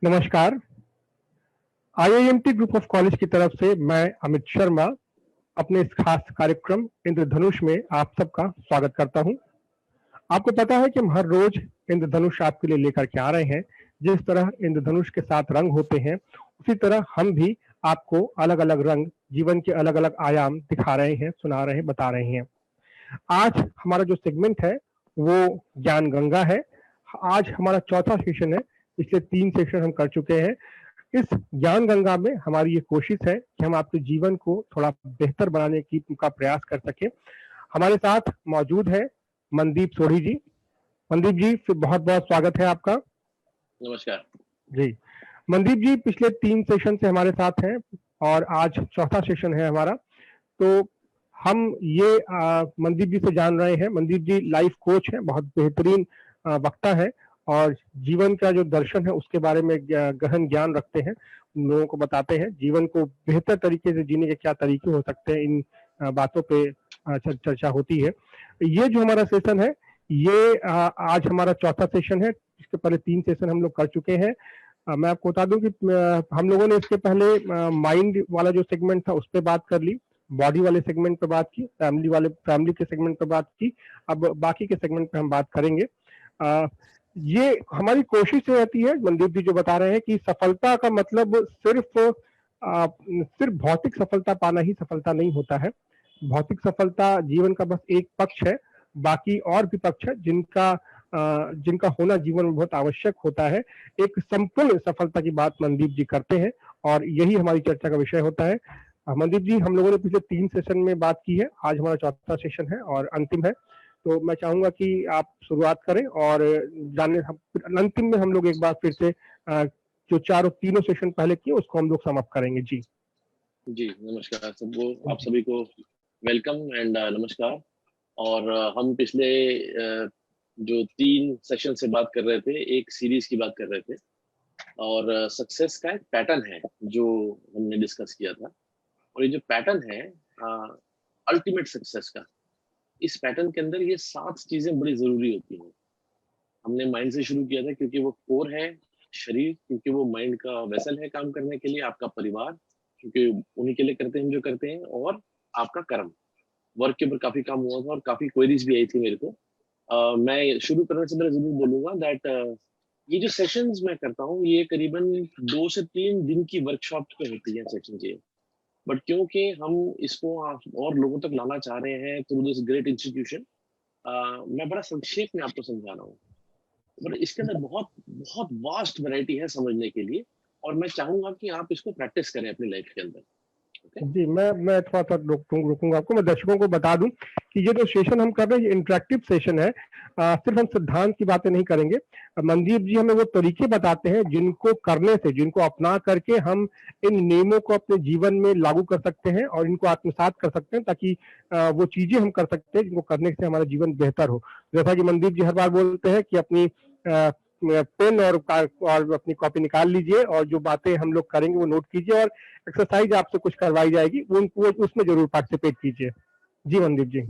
नमस्कार। IIMT group of college की तरफ से मैं अमित शर्मा अपने इस खास कार्यक्रम इंद्रधनुष में आप सबका स्वागत करता हूं। आपको पता है कि हम हर रोज इंद्रधनुष आपके लिए लेकर के आ रहे हैं। जिस तरह इंद्रधनुष के 7 रंग होते हैं, उसी तरह हम भी आपको अलग-अलग रंग, जीवन के अलग-अलग आयाम दिखा रहे हैं, सुना रहे हैं, बता रहे हैं। आज हमारा जो सेगमेंट है, वो ज्ञान गंगा है। आज हमारा चौथा सेशन है। पिछले 3 सेशन हम कर चुके हैं। इस ज्ञान गंगा में हमारी ये कोशिश है कि हम आपके जीवन को थोड़ा बेहतर बनाने की का प्रयास कर सकें। हमारे साथ मौजूद है मनदीप सोढ़ी जी। मनदीप जी, फिर बहुत-बहुत स्वागत है आपका। नमस्कार जी। मनदीप जी पिछले 3 सेशन से हमारे साथ हैं और आज चौथा सेशन है हमारा। तो हम ये मनदीप जी से जान रहे हैं। मनदीप जी लाइफ कोच हैं, बहुत बेहतरीन वक्ता है और जीवन का जो दर्शन है उसके बारे में गहन ज्ञान रखते हैं। लोगों को बताते हैं जीवन को बेहतर तरीके से जीने के क्या तरीके हो सकते हैं। इन बातों पे चर्चा होती है। ये जो हमारा सेशन है, ये आज हमारा चौथा सेशन है। इसके पहले 3 सेशन हम लोग कर चुके हैं। मैं आपको बता दूं कि हम लोगों ने इसके पहले माइंड वाला जो सेगमेंट था उस पर बात कर ली, बॉडी वाले सेगमेंट पे बात की, फैमिली के सेगमेंट पे बात की। अब बाकी के सेगमेंट पे हम बात करेंगे। ये हमारी कोशिश रहती है, मनदीप जी जो बता रहे हैं, कि सफलता का मतलब सिर्फ भौतिक सफलता पाना ही सफलता नहीं होता है। भौतिक सफलता जीवन का बस एक पक्ष है, बाकी और भी पक्ष है जिनका होना जीवन में बहुत आवश्यक होता है। एक संपूर्ण सफलता की बात मनदीप जी करते हैं और यही हमारी चर्चा का विषय होता है। मनदीप जी, हम लोगों ने पिछले 3 सेशन में बात की है, आज हमारा चौथा सेशन है और अंतिम है। तो मैं चाहूंगा कि आप शुरुआत करें और अंतिम में हम लोग एक बार फिर से जो तीनों सेशन पहले किए उसको हम लोग समाप्त करेंगे। जी जी, नमस्कार सबको, आप सभी को वेलकम एंड नमस्कार। और हम पिछले जो 3 सेशन से बात कर रहे थे, एक सीरीज की बात कर रहे थे और सक्सेस का एक पैटर्न है जो हमने डिस्कस किया था। और ये जो पैटर्न है अल्टीमेट सक्सेस का, इस पैटर्न के अंदर ये 7 चीजें बड़ी जरूरी होती हैं। हमने माइंड से शुरू किया था क्योंकि वो कोर है, शरीर क्योंकि वो माइंड का वेसल है काम करने के लिए, आपका परिवार क्योंकि उन्हीं के लिए करते हैं हम जो करते हैं, और आपका कर्म। वर्क के ऊपर काफी काम हुआ था और काफी क्वेरीज भी आई थी मेरे को। मैं शुरू करने से पहले जरूर बोलूंगा दैट ये जो सेशंस मैं करता हूँ ये करीबन 2 से 3 दिन की वर्कशॉप पे होती है सेशन ये। बट क्योंकि हम इसको और लोगों तक लाना चाह रहे हैं थ्रू दिस ग्रेट इंस्टीट्यूशन, मैं बड़ा संक्षेप में आपको समझा रहा हूँ। बट इसके अंदर बहुत बहुत वास्ट वैरायटी है समझने के लिए, और मैं चाहूंगा कि आप इसको प्रैक्टिस करें अपनी लाइफ के अंदर। Okay? जी, मैं थोड़ा-सा रोकूँगा आपको। मैं दर्शकों को बता दूँ कि ये जो सेशन हम कर रहे हैं, ये इंटरैक्टिव सेशन है। सिर्फ हम सिद्धांत की बातें नहीं करेंगे। मनदीप जी हमें वो तरीके बताते हैं जिनको करने से, जिनको अपना करके हम इन नियमों को अपने जीवन में लागू कर सकते हैं और इनको आत्मसात कर सकते हैं, ताकि वो चीज़ें हम कर सकते हैं जिनको करने से हमारा जीवन बेहतर हो। जैसा कि मनदीप जी हर बार बोलते हैं कि अपनी पेन और अपनी कॉपी निकाल लीजिए और जो बातें हम लोग करेंगे वो नोट कीजिए और एक्सरसाइज आपसे कुछ करवाई जाएगी, वो उसमें जरूर पार्टिसिपेट कीजिए। जी मनदीप जी।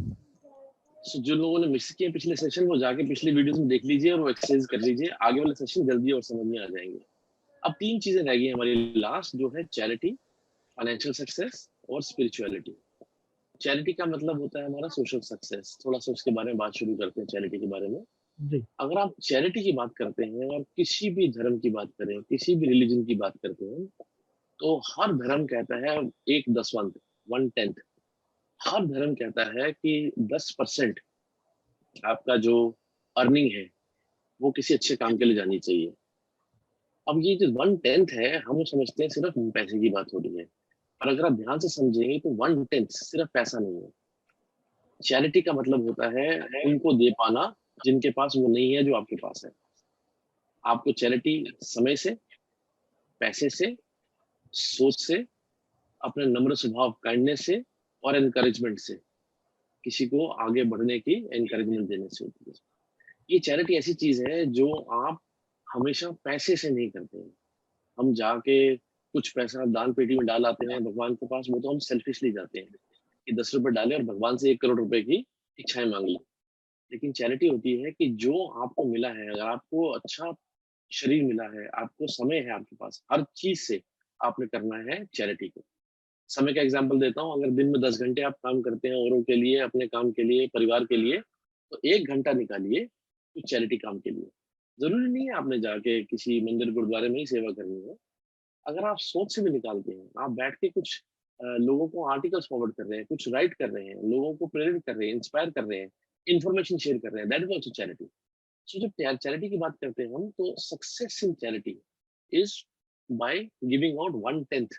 जो लोगों ने मिस किए पिछले सेशन वो जाके पिछले वीडियोस में देख लीजिए और वो एक्सरसाइज कर लीजिए, आगे वाले सेशन जल्दी और समझ में आ जाएंगे। अब 3 चीजें रह गई हमारी लास्ट, जो है चैरिटी, फाइनेंशियल सक्सेस और स्पिरिचुअलिटी। चैरिटी का मतलब होता है हमारा सोशल सक्सेस। थोड़ा सा उसके बारे में बात शुरू करते हैं, चैरिटी के बारे में। जी अगर आप चैरिटी की बात करते हैं और किसी भी धर्म की बात करें, किसी भी रिलीजन की बात करते हैं, तो हर धर्म कहता है एक दसवां, 1/10, हर धर्म कहता है कि 10% आपका जो अर्निंग है वो किसी अच्छे काम के लिए जानी चाहिए। अब ये जो 1/10 है, हम समझते हैं सिर्फ पैसे की बात हो रही है, और अगर आप ध्यान से समझेंगे तो 1/10 सिर्फ पैसा नहीं है। चैरिटी का मतलब होता है उनको दे पाना जिनके पास वो नहीं है जो आपके पास है। आपको चैरिटी समय से, पैसे से, सोच से, अपने नम्र स्वभाव, काइंडनेस से और एनकरेजमेंट से, किसी को आगे बढ़ने की एनकरेजमेंट देने से होती है। ये चैरिटी ऐसी चीज है जो आप हमेशा पैसे से नहीं करते हैं। हम जाके कुछ पैसा दान पेटी में डाल आते हैं भगवान के पास, वो तो हम सेल्फिशली जाते हैं कि 10 रुपए डाले और भगवान से 1 करोड़ रुपए की इच्छाएं मांग ली। लेकिन चैरिटी होती है कि जो आपको मिला है, अगर आपको अच्छा शरीर मिला है, आपको समय है आपके पास, हर चीज़ से आपने करना है चैरिटी को। समय का एग्ज़ाम्पल देता हूँ, अगर दिन में 10 घंटे आप काम करते हैं औरों के लिए, अपने काम के लिए, परिवार के लिए, तो 1 घंटा निकालिए कुछ चैरिटी काम के लिए। ज़रूरी नहीं है आपने जाके किसी मंदिर, गुरुद्वारे में ही सेवा करनी है। अगर आप सोच से भी निकालते हैं, आप बैठ के कुछ लोगों को आर्टिकल्स फॉरवर्ड कर रहे हैं, कुछ राइट कर रहे हैं, लोगों को प्रेरित कर रहे हैं, इंस्पायर कर रहे हैं, इन्फॉर्मेशन शेयर कर रहे हैं, that is also charity. So जब चैरिटी की बात करते हैं हम, तो success in charity is by giving out 1/10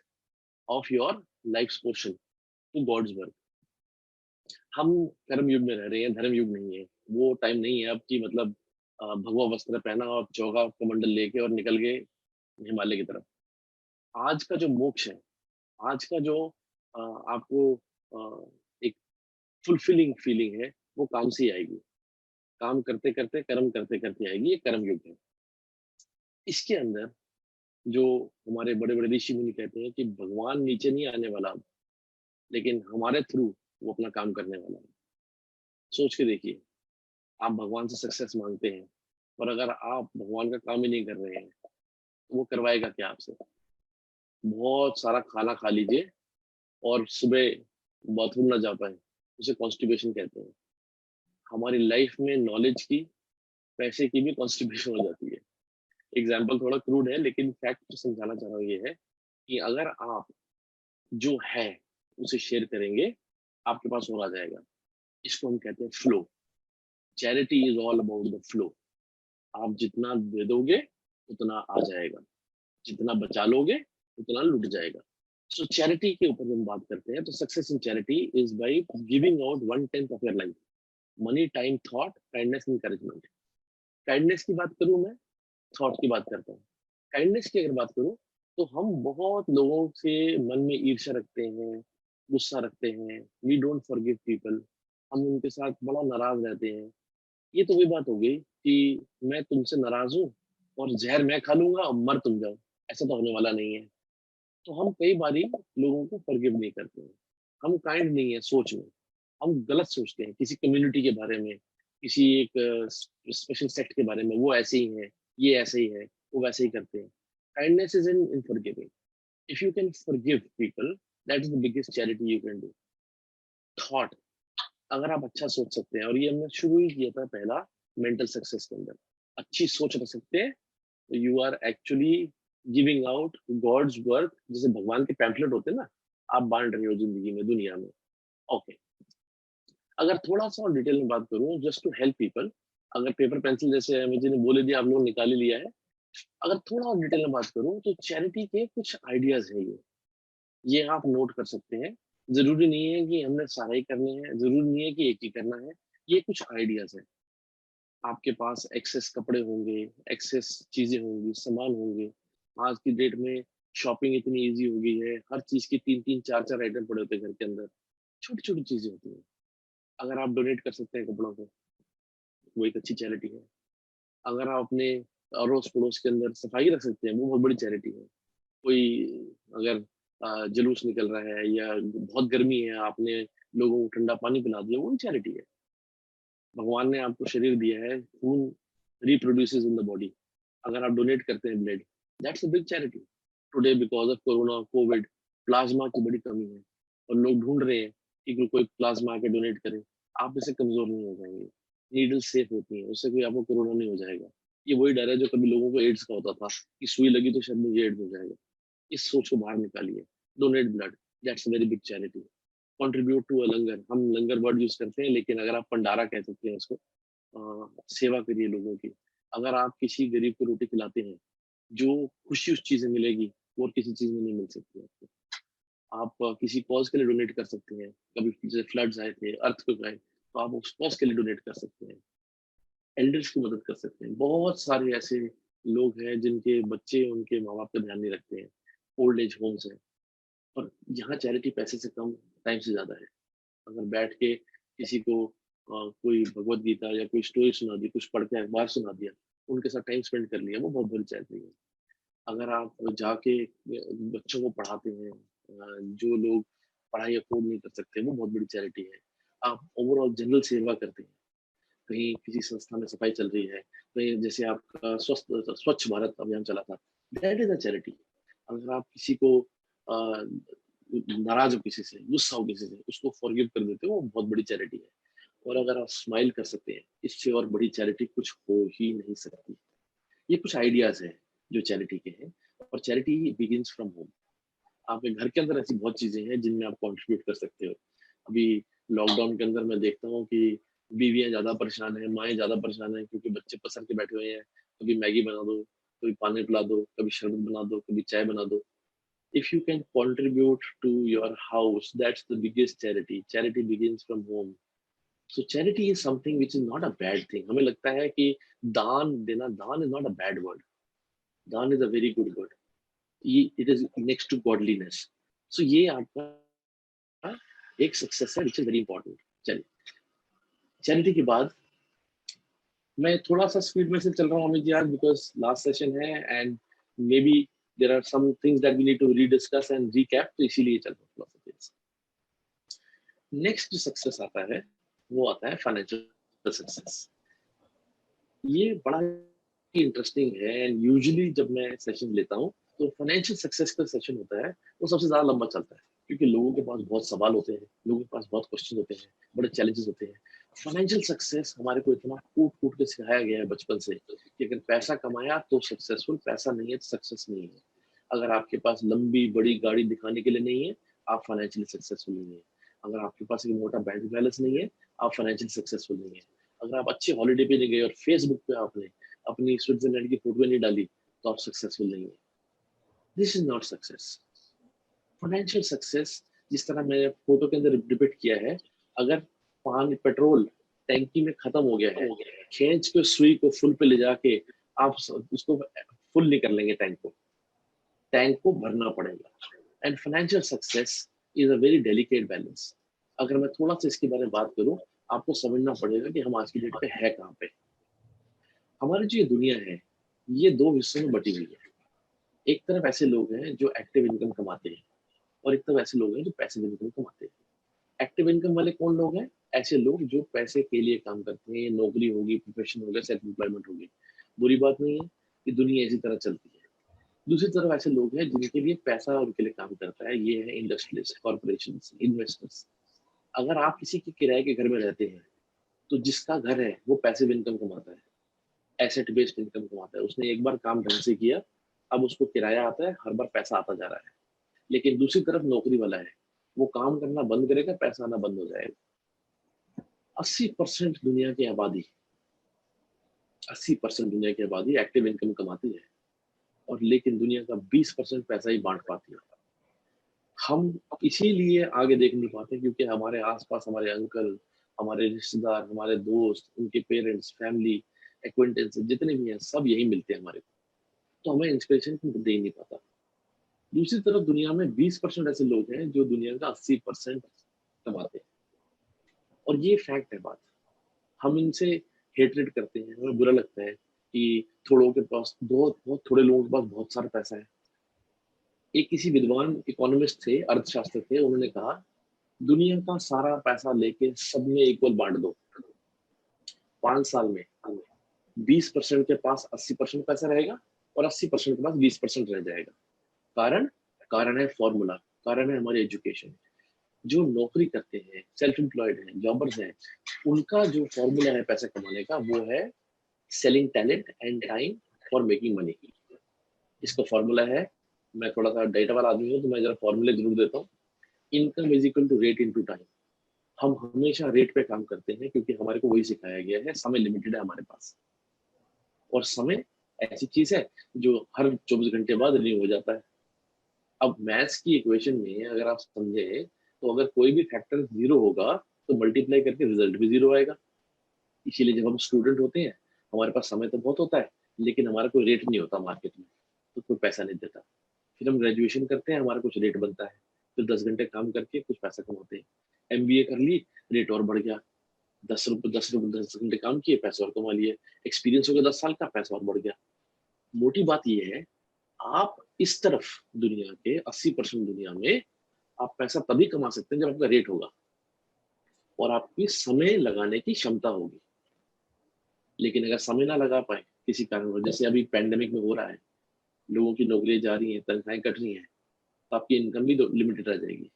of your life's portion to God's work. हम कर्म युग में रह रहे हैं, धर्म युग नहीं है। वो टाइम नहीं है अब कि मतलब भगवा वस्त्र पहना और चौगा कमंडल लेके और निकल गए हिमालय की तरफ। आज का जो मोक्ष है, आज का जो आपको एक फुलफिलिंग फीलिंग है, वो काम से ही आएगी। काम करते-करते, कर्म करते-करते आएगी, ये कर्म युग है। इसके अंदर जो हमारे बड़े-बड़े ऋषि-मुनि कहते हैं कि भगवान नीचे नहीं आने वाला अब, लेकिन हमारे थ्रू वो अपना काम करने वाला है। सोच के देखिए, आप भगवान से सक्सेस माँगते हैं और अगर आप भगवान का काम ही नहीं कर रहे हैं, तो वो करवाएगा क्या आपसे? बहुत सारा खाना खा लीजिए और सुबह बाथरूम ना जा पाएँ, उसे कॉन्स्टिपेशन कहते हैं। हमारी लाइफ में नॉलेज की, पैसे की भी कॉन्स्टिपेशन हो जाती है। एग्ज़ाम्पल थोड़ा क्रूड है लेकिन फैक्ट जो समझाना चाह रहा हूँ ये है कि अगर आप जो है, उसे शेयर करेंगे, आपके पास और आ जाएगा। इसको हम कहते हैं flow. Charity is all about the flow. आप जितना दे दोगे, उतना आ जाएगा। जितना बचा लोगे, उतना लुट जाएगा। सो चैरिटी के ऊपर जब हम बात करते हैं, तो success in charity is by giving out 1/10 of your life. Money, time, thought, kindness, encouragement. Kindness की बात करूँ मैं, थॉट की बात करता हूँ। काइंडनेस की अगर बात करूँ, तो हम बहुत लोगों से मन में ईर्ष्या रखते हैं, गुस्सा रखते हैं, वी डोंट फॉरगिव पीपल। हम उनके साथ बड़ा नाराज़ रहते हैं। ये तो वही बात हो गई कि मैं तुमसे नाराज़ हूँ और ज़हर मैं खा लूँगा और मर तुम जाओ। ऐसा तो होने वाला नहीं है। तो हम कई बारी लोगों को फॉरगिव नहीं करते हैं। हम काइंड नहीं है सोच में। हम गलत सोचते हैं किसी कम्युनिटी के बारे में, किसी एक स्पेशल सेक्ट के बारे में, वो ऐसे ही है, ये ऐसे ही है, वो वैसे ही करते हैं। Kindness is in forgiving. If you can forgive people, that is the biggest charity you can do. Thought, अगर आप अच्छा सोच सकते हैं और ये हमने शुरू ही किया था पहला मेंटल सक्सेस के अंदर। अच्छी सोच रख सकते हैं, तो you are actually giving out God's work, जैसे भगवान के पैम्फलेट होते हैं ना, आप बांट रहे हो ज़िंदगी में, दुनिया में। ओके। अगर थोड़ा-सा और डिटेल में बात करूँ जस्ट टू हेल्प पीपल, अगर पेपर पेंसिल जैसे अमित जी ने बोल ही दिया, आप लोगों ने निकाल ही लिया है। अगर थोड़ा और डिटेल में बात करूँ तो चैरिटी के कुछ आइडियाज़ हैं ये। ये आप नोट कर सकते हैं। ज़रूरी नहीं है कि हमने सारे ही करने हैं, ज़रूरी नहीं है कि एक ही करना है। ये कुछ आइडियाज़ हैं। आपके पास एक्सेस कपड़े होंगे, एक्सेस चीज़ें होंगी, सामान होंगे। आज की डेट में शॉपिंग इतनी ईज़ी हो गई है, हर चीज़ के 3-3 4-4 आइटम पड़े होते हैं घर के अंदर। छोटी-छोटी चीज़ें होती हैं। अगर आप डोनेट कर सकते हैं कपड़ों को, वो एक अच्छी चैरिटी है। अगर आप अपने अड़ोस-पड़ोस के अंदर सफाई रख सकते हैं, वो बहुत बड़ी चैरिटी है। कोई अगर जुलूस निकल रहा है या बहुत गर्मी है, आपने लोगों को ठंडा पानी पिला दिया, वो भी चैरिटी है। भगवान ने आपको शरीर दिया है, खून रिप्रोड्यूसेस इन द बॉडी। अगर आप डोनेट करते हैं blood, that's a big charity. Today because of corona, Covid, plasma की बड़ी कमी है और लोग ढूँढ रहे हैं कि कोई प्लाज़्मा आके डोनेट करे। आप इससे कमज़ोर नहीं हो जाएँगे। नीडल सेफ होती हैं, उससे कोई आपको कोरोना नहीं हो जाएगा। ये वही डर है जो कभी लोगों को एड्स का होता था कि सुई लगी तो शायद मुझे एड्स हो जाएगा। इस सोच को बाहर निकालिए। Donate blood, that's a very big charity. Contribute to a langar, हम लंगर वर्ड यूज़ करते हैं लेकिन अगर आप भंडारा कह सकते हैं उसको। सेवा करिए लोगों की। अगर आप किसी गरीब को रोटी खिलाते हैं, जो खुशी उस चीज़ में मिलेगी, वो और किसी चीज़ में नहीं मिल सकती आपको। आप किसी कॉज़ के लिए डोनेट कर सकते हैं। कभी जैसे फ्लड्स आए थे, अर्थक्वेक आए, तो आप उस कॉज़ के लिए डोनेट कर सकते हैं। एल्डर्स की मदद कर सकते हैं। बहुत सारे ऐसे लोग हैं जिनके बच्चे उनके माँ-बाप का ध्यान नहीं रखते हैं। ओल्ड एज होम्स हैं और यहाँ चैरिटी पैसे से कम, टाइम से ज़्यादा है। अगर बैठ के किसी को कोई भगवत गीता या कोई स्टोरी सुना दी, कुछ पढ़ के अखबार सुना दिया, उनके साथ टाइम स्पेंड कर लिया, वो बहुत बड़ी चैरिटी है। अगर आप जाके बच्चों को पढ़ाते हैं, जो लोग पढ़ाई अफ़ोर्ड नहीं कर सकते, वो बहुत बड़ी चैरिटी है। आप ओवरऑल जनरल सेवा करते हैं, कहीं किसी संस्था में सफाई चल रही है, कहीं जैसे आपका स्वच्छ भारत अभियान चला था, दैट इज अ चैरिटी। अगर आप किसी को नाराज हो किसी से, गुस्सा हो किसी से, उसको फॉरगिव कर देते हो, वो बहुत बड़ी चैरिटी है। और अगर आप स्माइल कर सकते हैं, इससे और बड़ी चैरिटी कुछ हो ही नहीं सकती। ये कुछ आइडियाज हैं जो चैरिटी के हैं, और चैरिटी बिगिंस फ्रॉम होम। आपके घर के अंदर ऐसी बहुत चीजें हैं जिनमें आप कंट्रीब्यूट कर सकते हो। अभी लॉकडाउन के अंदर मैं देखता हूँ कि बीवियां ज्यादा परेशान है, माएँ ज्यादा परेशान है, क्योंकि बच्चे पसर के बैठे हुए हैं। कभी मैगी बना दो, कभी पानी पिला दो, कभी शरबत बना दो, कभी चाय बना दो। If you can contribute to your house, that's the biggest charity. Charity begins from home. So charity is something which is not a bad thing. हमें लगता है कि दान देना, दान is not a bad word. दान is a very good word. It is next to godliness. So ये आपका एक सक्सेस है, which is very important. चलिए, चैरिटी के बाद मैं थोड़ा सा स्पीड में से चल रहा हूँ अमित जी आज, बिकॉज लास्ट सेशन है and maybe there are some things that we need to rediscuss and recap, तो इसीलिए चल रहा हूँ थोड़ा सा तेज। नेक्स्ट जो सक्सेस आता है वो आता है फाइनेंशियल सक्सेस। ये बड़ा इंटरेस्टिंग है, एंड यूजुअली जब मैं सेशन लेता हूँ तो फाइनेंशियल सक्सेस का सेशन होता है वो सबसे ज्यादा लंबा चलता है, क्योंकि लोगों के पास बहुत सवाल होते हैं, लोगों के पास बहुत क्वेश्चन होते हैं, बड़े चैलेंजेस होते हैं। फाइनेंशियल सक्सेस हमारे को इतना कूट कूट के सिखाया गया है बचपन से कि अगर पैसा कमाया तो सक्सेसफुल, पैसा नहीं है तो सक्सेस नहीं है। अगर आपके पास लंबी बड़ी गाड़ी दिखाने के लिए नहीं है, आप फाइनेंशियली सक्सेसफुल नहीं है। अगर आपके पास एक मोटा बैंक बैलेंस नहीं है, आप फाइनेंशियली सक्सेसफुल नहीं है। अगर आप अच्छे हॉलीडे पे नहीं गए और फेसबुक पे आपने अपनी स्विट्जरलैंड की फोटो नहीं डाली, तो आप सक्सेसफुल नहीं है। This is not success. Financial success, जिस तरह मैंने फोटो के अंदर डिपिक्ट किया है, अगर पानी पेट्रोल टैंकी में खत्म हो गया है, खींच के सुई को फुल पे ले जाके आप उसको फुल नहीं कर लेंगे, टैंक को भरना पड़ेगा। And financial success is a very delicate balance. अगर मैं थोड़ा सा इसके बारे में बात करूं, आपको समझना पड़ेगा कि हम आज की डेट पे है कहाँ पे। हमारी जो ये दुनिया है, ये दो हिस्सों में बटी हुई है। एक तरफ ऐसे लोग हैं जो एक्टिव इनकम कमाते हैं, और एक तरफ ऐसे लोग हैं जो पैसिव इनकम कमाते हैं। एक्टिव इनकम वाले कौन लोग हैं? ऐसे लोग जो पैसे के लिए काम करते हैं, नौकरी होगी, प्रोफेशन होगा, सेल्फ एम्प्लॉयमेंट होगी। बुरी बात नहीं है कि दुनिया इसी तरह चलती है। दूसरी तरफ ऐसे लोग हैं जिनके लिए पैसा उनके लिए काम करता है, ये है इंडस्ट्रियलिस्ट, कॉर्पोरेशन, इन्वेस्टर्स। अगर आप किसी के किराए के घर में रहते हैं, तो जिसका घर है वो पैसिव इनकम कमाता है, एसेट बेस्ड इनकम कमाता है। उसने एक बार काम ढंग से किया, अब उसको किराया आता है, हर बार पैसा आता जा रहा है। लेकिन दूसरी तरफ नौकरी वाला है, वो काम करना बंद करेगा, पैसा आना बंद हो जाएगा। 80% दुनिया की आबादी 80% दुनिया की आबादी एक्टिव इनकम कमाती है, और लेकिन दुनिया का 20% पैसा ही बांट पाती है। हम इसीलिए आगे देख नहीं पाते, क्योंकि हमारे आसपास हमारे अंकल, हमारे रिश्तेदार, हमारे दोस्त, उनके पेरेंट्स, फैमिली, एक्वेंटेंस जितने भी हैं, सब यही मिलते हैं हमारे को, तो हमें इंस्पिरेशन दे ही नहीं पाता। दूसरी तरफ दुनिया में 20% ऐसे लोग हैं जो दुनिया का 80% कमाते हैं, और ये फैक्ट है बात। हम इनसे हेटरेट करते हैं, हमें बुरा लगता है कि थोड़ों के पास बहुत बहुत थोड़े लोगों के पास बहुत सारा पैसा है। एक किसी विद्वान इकोनॉमिस्ट थे, अर्थशास्त्र थे, उन्होंने कहा दुनिया का सारा पैसा लेके सब में इक्वल बांट दो, 5 साल में 20% के पास 80% पैसा रहेगा, और 80% के पास 20% रह जाएगा। कारण कारण है फॉर्मूला, कारण है हमारी एजुकेशन। जो नौकरी करते हैं, सेल्फ एम्प्लॉयड हैं, जॉबर्स हैं, उनका जो फॉर्मूला है पैसा कमाने का, वो है selling talent and time for making money. इसका फॉर्मूला है, मैं थोड़ा सा डेटा वाला आदमी हूँ तो मैं जरा फॉर्मूले जरूर देता हूँ। Income is equal to rate into time. हम हमेशा रेट पे काम करते हैं, क्योंकि हमारे को वही सिखाया गया है, समय लिमिटेड है हमारे पास, और समय ऐसी चीज है जो हर 24 घंटे बाद रिन्यू हो जाता है। अब मैथ्स की इक्वेशन में अगर आप समझे, तो अगर कोई भी फैक्टर जीरो होगा तो मल्टीप्लाई करके रिजल्ट भी जीरो आएगा। इसीलिए जब हम स्टूडेंट होते हैं, हमारे पास समय तो बहुत होता है, लेकिन हमारा कोई रेट नहीं होता मार्केट में, तो कोई पैसा नहीं देता। फिर हम ग्रेजुएशन करते हैं, हमारा कुछ रेट बनता है, फिर 10 घंटे काम करके कुछ पैसा कमाते हैं। एमबीए कर ली, रेट और बढ़ गया, 10 घंटे काम किए, पैसा और कमा लिए। एक्सपीरियंस हो गया 10 साल का, पैसा और बढ़ गया। मोटी बात यह है, आप इस तरफ दुनिया के 80% दुनिया में आप पैसा तभी कमा सकते हैं जब आपका रेट होगा और आपकी समय लगाने की क्षमता होगी। लेकिन अगर समय ना लगा पाए किसी कारण, जैसे अभी पैंडेमिक में हो रहा है, लोगों की नौकरियां जा रही हैं, तनख्वाहें कट रही हैं, तो आपकी इनकम भी लिमिटेड रह जाएगी।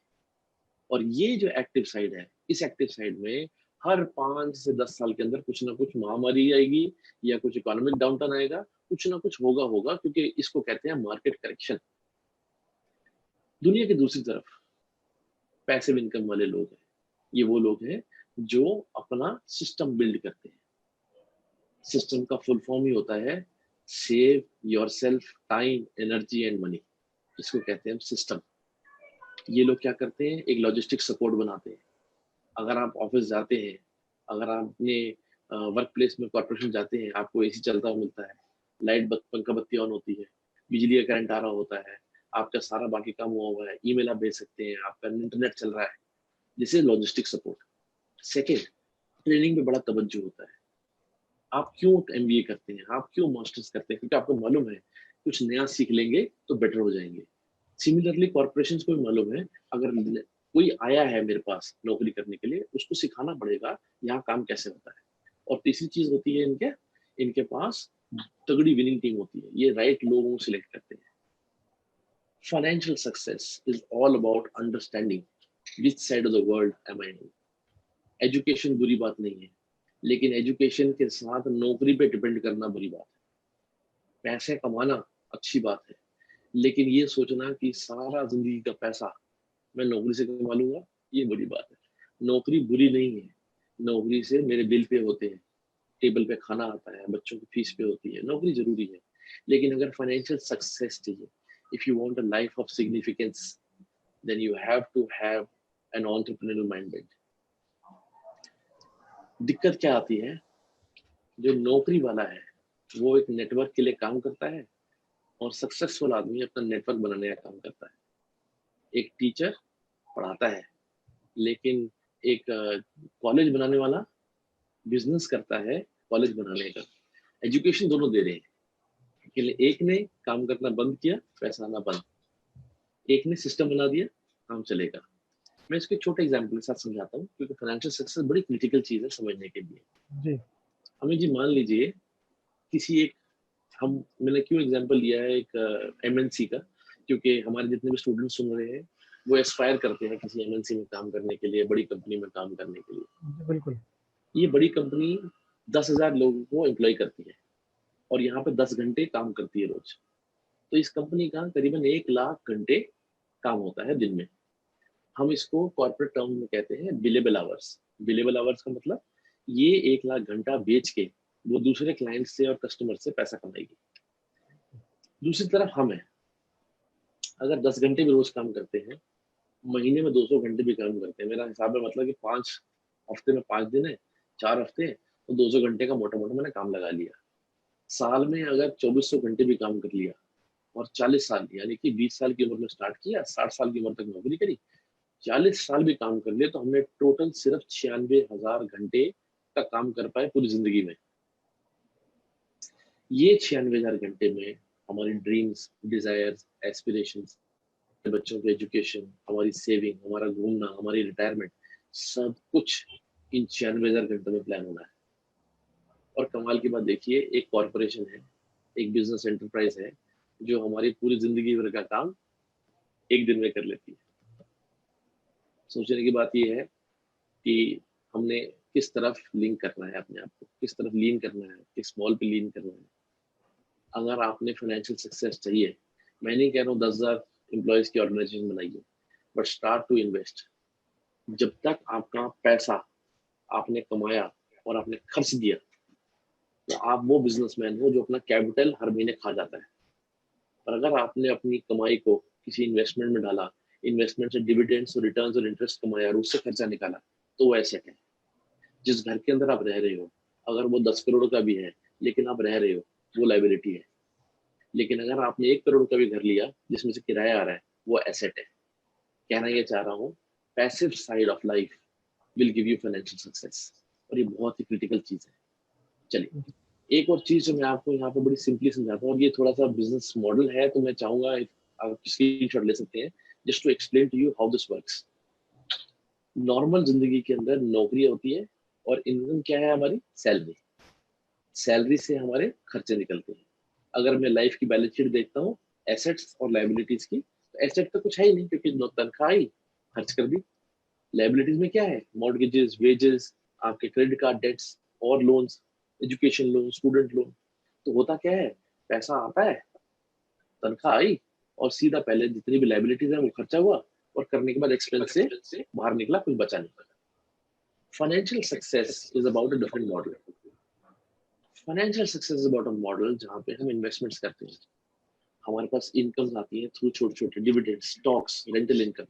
और ये जो एक्टिव साइड है, इस एक्टिव साइड में हर 5 से 10 साल के अंदर कुछ ना कुछ महामारी आएगी या कुछ इकोनॉमिक डाउनटर्न आएगा, कुछ ना कुछ होगा होगा, क्योंकि इसको कहते हैं मार्केट करेक्शन। दुनिया की दूसरी तरफ पैसिव इनकम वाले लोग हैं, ये वो लोग हैं जो अपना सिस्टम बिल्ड करते हैं। सिस्टम का फुल फॉर्म ही होता है save your self time energy and money, इसको कहते हैं सिस्टम। ये लोग क्या करते हैं, एक लॉजिस्टिक सपोर्ट बनाते हैं। अगर आप ऑफिस जाते हैं, अगर आप अपने वर्क प्लेस में कॉर्पोरेशन जाते हैं, आपको एसी चलता हुआ मिलता है, लाइट पंखा बत्ती ऑन होती है, बिजली का करंट आ रहा होता है, आपका सारा बाकी काम हुआ हुआ है, ईमेल आप भेज सकते हैं, आपका इंटरनेट चल रहा है, this is logistic support. Second, training पे बड़ा तवज्जो होता है। आप क्यों एमबीए करते हैं, आप क्यों मास्टर्स करते हैं, क्योंकि आपको मालूम है कुछ नया सीख लेंगे तो बेटर हो जाएंगे। सिमिलरली कॉर्पोरेशन को भी मालूम है, अगर कोई आया है मेरे पास नौकरी करने के लिए, उसको सिखाना पड़ेगा यहाँ काम कैसे होता है। और तीसरी चीज होती है इनके इनके पास तगड़ी विनिंग टीम होती है, ये राइट लोगों को सिलेक्ट करते हैं। Financial success is all about understanding which side of the world am I in. Education बुरी बात नहीं है, लेकिन एजुकेशन के साथ नौकरी पे डिपेंड करना बुरी बात है। पैसे कमाना अच्छी बात है, लेकिन ये सोचना कि सारा जिंदगी का पैसा मैं नौकरी से कमा लूंगा, ये बड़ी बात है। नौकरी बुरी नहीं है, नौकरी से मेरे बिल पे होते हैं, टेबल पे खाना आता है, बच्चों की फीस पे होती है, नौकरी जरूरी है। लेकिन अगर फाइनेंशियल सक्सेस चाहिए, if you want a life of significance, then you have to have an entrepreneurial mindset. दिक्कत क्या आती है, जो नौकरी वाला है वो एक नेटवर्क के लिए काम करता है, और सक्सेसफुल आदमी अपना नेटवर्क बनाने का काम करता है। एक टीचर पढ़ाता है, लेकिन एक कॉलेज बनाने वाला बिजनेस करता है कॉलेज बनाने का। एजुकेशन दोनों दे रहे हैं, लेकिन एक ने काम करना बंद किया, पैसा आना बंद, एक ने सिस्टम बना दिया, काम चलेगा। मैं इसको छोटे एग्जाम्पल के साथ समझाता हूँ, क्योंकि फाइनेंशियल सक्सेस बड़ी क्रिटिकल चीज है समझने के लिए। जी हमें जी मान लीजिए किसी एक, हम मैंने क्यों एग्जांपल लिया है एक एमएनसी का, क्योंकि हमारे जितने भी स्टूडेंट सुन रहे हैं वो एस्पायर करते हैं किसी एमएनसी में काम करने के लिए, बड़ी कंपनी में काम करने के लिए। बिल्कुल। ये बड़ी कंपनी 10,000 लोगों को एम्प्लॉय करती है, और यहाँ पे 10 घंटे काम करती है रोज। तो इस कंपनी का करीबन 1 लाख घंटे काम होता है दिन में। हम इसको कॉर्पोरेट टर्म में कहते हैं बिलेबल आवर्स। बिलेबल आवर्स का मतलब ये 1 लाख घंटा बेच के वो दूसरे क्लाइंट से और कस्टमर से पैसा कमाएगी। दूसरी तरफ हम है, अगर 10 घंटे भी रोज काम करते हैं, महीने में 200 घंटे भी काम करते हैं, मेरा हिसाब है मतलब कि 5 हफ्ते में 5 दिन है, 4 हफ्ते, तो 200 घंटे का मोटा मोटा मैंने काम लगा लिया। साल में अगर 2400 घंटे भी काम कर लिया, और 40 साल यानी कि 20 साल की उम्र में स्टार्ट किया, 60 साल की उम्र तक नौकरी करी, 40 साल भी काम कर लिए, तो हमने टोटल सिर्फ 96,000 घंटे का काम कर पाए पूरी जिंदगी में। ये 96,000 घंटे में हमारी ड्रीम्स, डिजायर्स, एस्पिरेशंस, बच्चों की एजुकेशन, हमारी सेविंग, हमारा घूमना, हमारी रिटायरमेंट, सब कुछ इन 96,000 घंटों में प्लान होना है। और कमाल की बात देखिए, एक कॉरपोरेशन है, एक बिजनेस एंटरप्राइज है, जो हमारी पूरी जिंदगी भर का काम एक दिन में कर लेती है। सोचने की बात यह है कि हमने किस तरफ लिंक करना है अपने आप को, किस तरफ लीन करना है, किस मॉल पे लीन करना है। अगर आपने फाइनेंशियल सक्सेस चाहिए, मैं नहीं कह रहा हूँ 10,000 एम्प्लॉयज की ऑर्गेनाइजेशन बनाइए, बट स्टार्ट टू इन्वेस्ट। जब तक आपका पैसा आपने कमाया और आपने खर्च दिया, तो आप वो बिजनेसमैन हो जो अपना कैपिटल हर महीने खा जाता है। और अगर आपने अपनी कमाई को किसी इन्वेस्टमेंट में डाला, इन्वेस्टमेंट से डिविडेंड्स और रिटर्न्स और इंटरेस्ट कमाया और उससे खर्चा निकाला, तो वो एसेट है। जिस घर के अंदर आप रह रहे हो, अगर वो 10 करोड़ का भी है लेकिन आप रह रहे हो, वो लाइबिलिटी है। लेकिन अगर आपने 1 करोड़ का भी घर लिया जिसमें से किराया आ रहा है, वो एसेट है। कहना ये चाह रहा हूँ, passive side of life will give you financial success, और ये बहुत ही क्रिटिकल चीज है। चलिए, एक और चीज जो मैं आपको यहाँ पे बड़ी सिंपली समझाता हूँ, और ये थोड़ा सा बिजनेस मॉडल है, तो मैं चाहूंगा आप स्क्रीनशॉट ले सकते हैं, just to explain to you how this works. Normal जिंदगी के अंदर नौकरी होती है, और इनकम क्या है हमारी, सैलरी। सैलरी से हमारे खर्चे निकलते हैं। अगर मैं लाइफ की बैलेंस शीट देखता हूँ एसेट्स और लाइबिलिटीज की, तो एसेट तो कुछ है ही नहीं क्योंकि तनख्वाह आई खर्च कर दी। लाइबिलिटीज में क्या है? मॉर्गेजेस, वेजेस, आपके क्रेडिट कार्ड डेट्स और loans, education loan, student loan. तो होता क्या है, पैसा आता है, तनख्वाह आई और सीधा पहले जितनी भी लाइबिलिटीज है वो खर्चा हुआ और करने के बाद एक्सपेंस से बाहर निकला, कुछ बचा नहीं। Financial success is about a different model. Financial success is about a model जहाँ पे हम इन्वेस्टमेंट्स करते हैं, हमारे पास इनकम्स आती है थ्रू छोटे छोटे डिविडेंड, स्टॉक्स, रेंटल इनकम।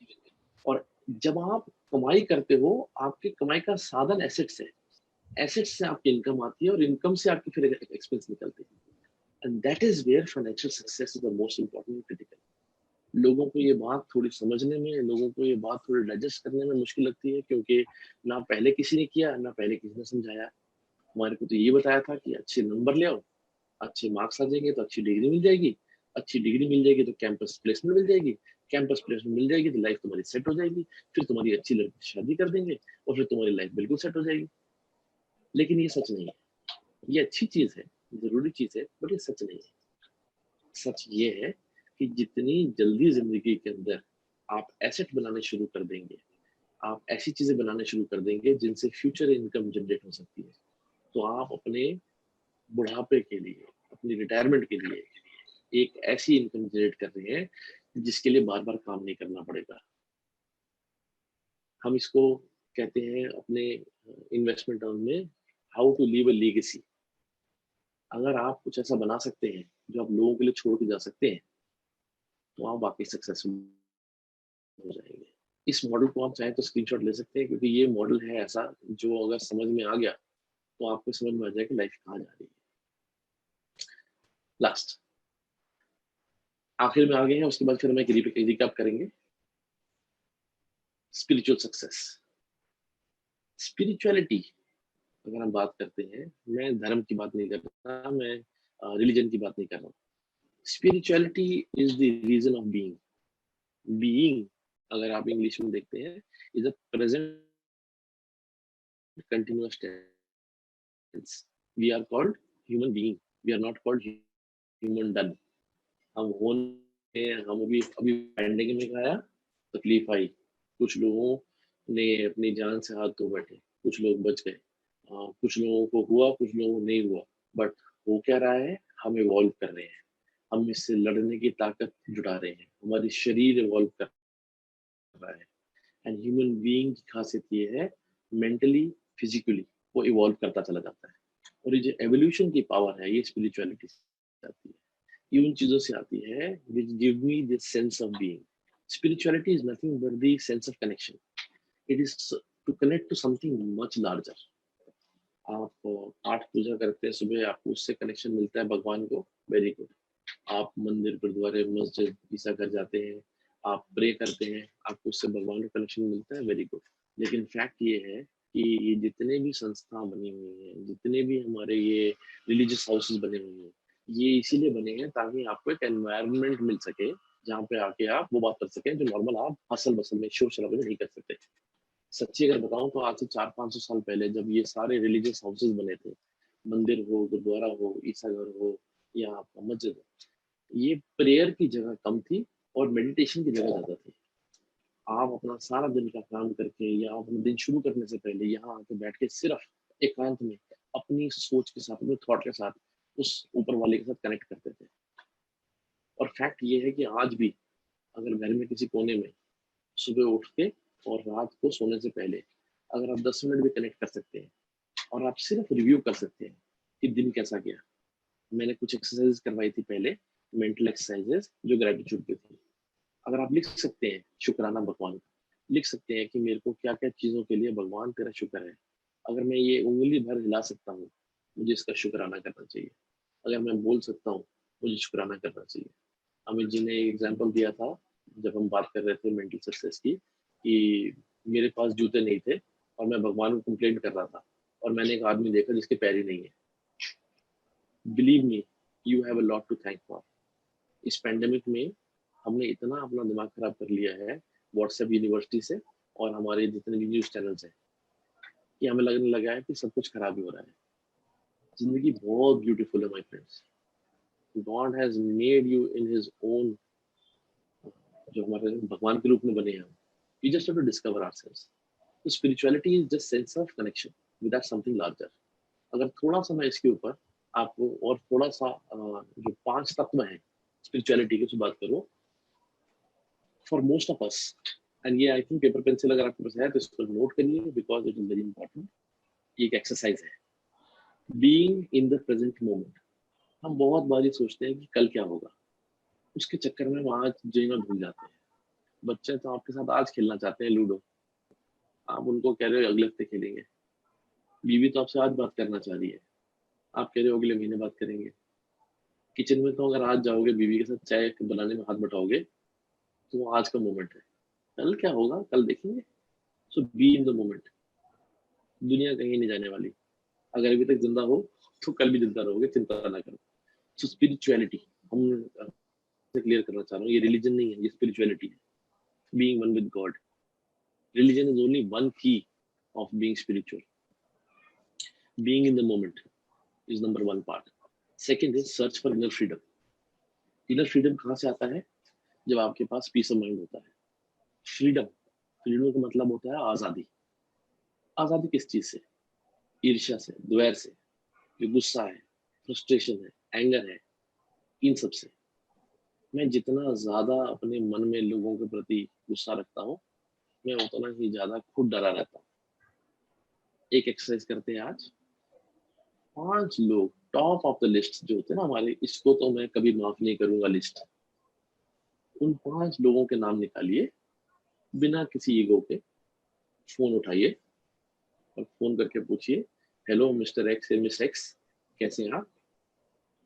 और जब आप कमाई करते हो, आपकी कमाई का साधन एसेट्स है, एसेट्स से आपकी इनकम आती है और इनकम से आपकी फिर एक्सपेंस निकलते हैं। And that is where financial success is the most important critical. लोगों को ये बात थोड़ी समझने में, लोगों को ये बात थोड़ी डाइजेस्ट करने में मुश्किल लगती है, क्योंकि ना पहले किसी ने किया, ना पहले किसी ने समझाया। हमारे को तो ये बताया था कि अच्छे नंबर ले आओ, अच्छे मार्क्स आ जाएंगे तो अच्छी डिग्री मिल जाएगी, अच्छी डिग्री मिल जाएगी तो कैंपस प्लेसमेंट मिल जाएगी, कैंपस प्लेसमेंट मिल जाएगी तो लाइफ तुम्हारी सेट हो जाएगी, फिर तुम्हारी अच्छी लड़की से शादी कर देंगे और फिर तुम्हारी लाइफ बिल्कुल सेट हो जाएगी। लेकिन ये सच नहीं है। ये अच्छी चीज है, जरूरी चीज है, बट ये सच नहीं है। सच ये है कि जितनी जल्दी जिंदगी के अंदर आप एसेट बनाने शुरू कर देंगे, आप ऐसी चीजें बनाने शुरू कर देंगे जिनसे फ्यूचर इनकम जनरेट हो सकती है, तो आप अपने बुढ़ापे के लिए, अपनी रिटायरमेंट के लिए एक ऐसी इनकम जनरेट कर रहे हैं जिसके लिए बार बार काम नहीं करना पड़ेगा। हम इसको कहते हैं अपने इन्वेस्टमेंट टर्म में how to leave a legacy. अगर आप कुछ ऐसा बना सकते हैं जो आप लोगों के लिए छोड़ के जा सकते हैं, तो आप वाकई सक्सेसफुल हो जाएंगे। इस मॉडल को आप चाहें तो स्क्रीनशॉट ले सकते हैं, क्योंकि ये मॉडल है ऐसा जो अगर समझ में आ गया तो आपको समझ में आ जाए कि लाइफ कहाँ जा रही है। लास्ट आखिर में आ गए हैं, उसके बाद फिर हम एक रिकैप करेंगे। स्पिरिचुअल सक्सेस, स्पिरिचुअलिटी अगर हम बात करते हैं, मैं धर्म की बात नहीं कर रहा, मैं रिलीजन की बात नहीं कर रहा हूँ। Spirituality is the reason of being. Being अगर आप इंग्लिश में देखते हैं, is a present continuous tense. We are called human being, we are not called human done. हम होने, हम अभी पैंडेमिक में आया, तकलीफ आई, कुछ लोगों ने अपनी जान से हाथ धो बैठे, कुछ लोग बच गए, कुछ लोगों को हुआ, कुछ लोगों को नहीं हुआ। बट हो क्या रहा है, हम इवॉल्व कर रहे हैं, हम इससे लड़ने की ताकत जुटा रहे हैं, हमारी शरीर इवॉल्व कर रहा है। एंड ह्यूमन बीइंग की खासियत ये है, मेंटली, फिजिकली वो इवॉल्व करता चला जाता है। और ये जो एवोल्यूशन की पावर है, ये स्पिरिचुअलिटी से आती है, ये उन चीजों से आती है which give me this sense of being. Spirituality is nothing but the sense of connection. It is to connect to something much larger. आप पाठ पूजा करते हैं सुबह, आपको उससे कनेक्शन मिलता है भगवान को, वेरी गुड। आप मंदिर, गुरुद्वारे, मस्जिद, ईसाघर जाते हैं, आप प्रे करते हैं, आपको उससे भगवान का कनेक्शन मिलता है, वेरी गुड। लेकिन फैक्ट ये है कि ये जितने भी संस्था बनी हुई हैं, जितने भी हमारे ये रिलीजियस हाउसेस बने हुए हैं, ये इसीलिए बने हैं ताकि आपको एक एनवायरनमेंट मिल सके जहाँ पे आके आप वो बात कर सकें जो नॉर्मल आप हसल बसल में शोर शराबे में नहीं कर सकते। सच्ची अगर बताऊं तो आज से 400-500 साल पहले जब ये सारे रिलीजियस हाउसेस बने थे, मंदिर हो, गुरुद्वारा हो, ईसाघर हो या आपका मस्जिद हो, ये प्रेयर की जगह कम थी और मेडिटेशन की जगह ज्यादा थी। आप अपना सारा दिन का काम करके या अपना दिन शुरू करने से पहले यहाँ आके बैठ के सिर्फ एकांत में अपनी सोच के साथ, अपने थॉट के साथ उस ऊपर वाले के साथ कनेक्ट करते थे। और फैक्ट ये है कि आज भी अगर घर में किसी कोने में सुबह उठ के और रात को सोने से पहले अगर आप 10 मिनट भी कनेक्ट कर सकते हैं और आप सिर्फ रिव्यू कर सकते हैं कि दिन कैसा गया। मैंने कुछ एक्सरसाइज करवाई थी पहले, मेंटल एक्सरसाइजेस जो ग्रेटिट्यूड पे थी। अगर आप लिख सकते हैं शुक्राना भगवान का, लिख सकते हैं कि मेरे को क्या क्या चीज़ों के लिए भगवान तेरा शुक्र है, अगर मैं ये उंगली भर हिला सकता हूँ मुझे इसका शुक्राना करना चाहिए, अगर मैं बोल सकता हूँ मुझे शुक्राना करना चाहिए। अमित जी ने एग्जाम्पल दिया था जब हम बात कर रहे थे मेंटल सक्सेस की, कि मेरे पास जूते नहीं थे और मैं भगवान को कंप्लेंट कर रहा था और मैंने एक आदमी देखा जिसके पैर ही नहीं है। Believe me, you have a lot to thank for. इस पेंडेमिक में हमने इतना अपना दिमाग खराब कर लिया है व्हाट्सएप यूनिवर्सिटी से और हमारे जितने भी न्यूज चैनल्स हैं, कि हमें लगने लगा है कि सब कुछ खराब ही हो रहा है। जिंदगी बहुत ब्यूटीफुल है my friends. God has made you in his own, जो हमारे भगवान के रूप में बने हैं हम. We just have to discover ourselves. तो spirituality is just sense of connection with that something larger. अगर थोड़ा सा मैं इसके ऊपर आपको और थोड़ा सा जो 5 तत्व हैं स्पिरिचुअलिटी की बात करूं, for most of us, and ये आई थिंक पेपर पेंसिल अगर आपके पास है तो इसको नोट करिए because it is very important. ये एक एक्सरसाइज है, being in the present moment. हम बहुत बार ये सोचते हैं कि कल क्या होगा, उसके चक्कर में हम आज जीना भूल जाते हैं. बच्चे तो आपके साथ आज खेलना चाहते हैं लूडो, आप उनको कह रहे हो अगले हफ्ते खेलेंगे. बीवी तो आपसे आज बात करना चाह रही है, आप कह रहे हो अगले महीने बात करेंगे. किचन में तो अगर आज जाओगे बीवी के साथ चाय बनाने में हाथ बटाओगे तो वो आज का मोमेंट है. कल क्या होगा कल देखेंगे. सो बी इन द मोमेंट. दुनिया कहीं नहीं जाने वाली. अगर अभी तक जिंदा हो तो कल भी जिंदा रहोगे, चिंता ना करो. सो स्पिरिचुअलिटी हम क्लियर करना चाह रहा हूँ, ये रिलीजन नहीं है, ये स्पिरिचुअलिटी है. Being one with God. Religion is only one key of being spiritual. Being in the moment is number one part. Second is search for inner freedom. Inner freedom कहाँ से आता है? जब आपके पास पीस ऑफ माइंड होता है. Freedom, freedom का मतलब होता है आजादी. आजादी किस चीज से? ईर्ष्या से, द्वेष से, जो गुस्सा है, फ्रस्ट्रेशन है, एंगर है, इन सब से. मैं जितना ज्यादा अपने मन में लोगों के प्रति गुस्सा रखता हूँ, मैं उतना ही ज्यादा खुद डरा रहता हूँ. एक एक्सरसाइज करते हैं आज. 5 लोग टॉप ऑफ द लिस्ट जो होते हैं ना हमारे, इसको तो मैं कभी माफ नहीं करूंगा लिस्ट. उन 5 लोगों के नाम निकालिए बिना किसी ईगो के. फोन उठाइए और फोन करके पूछिए, हेलो मिस्टर एक्स या मिस एक्स, कैसे हैं आप?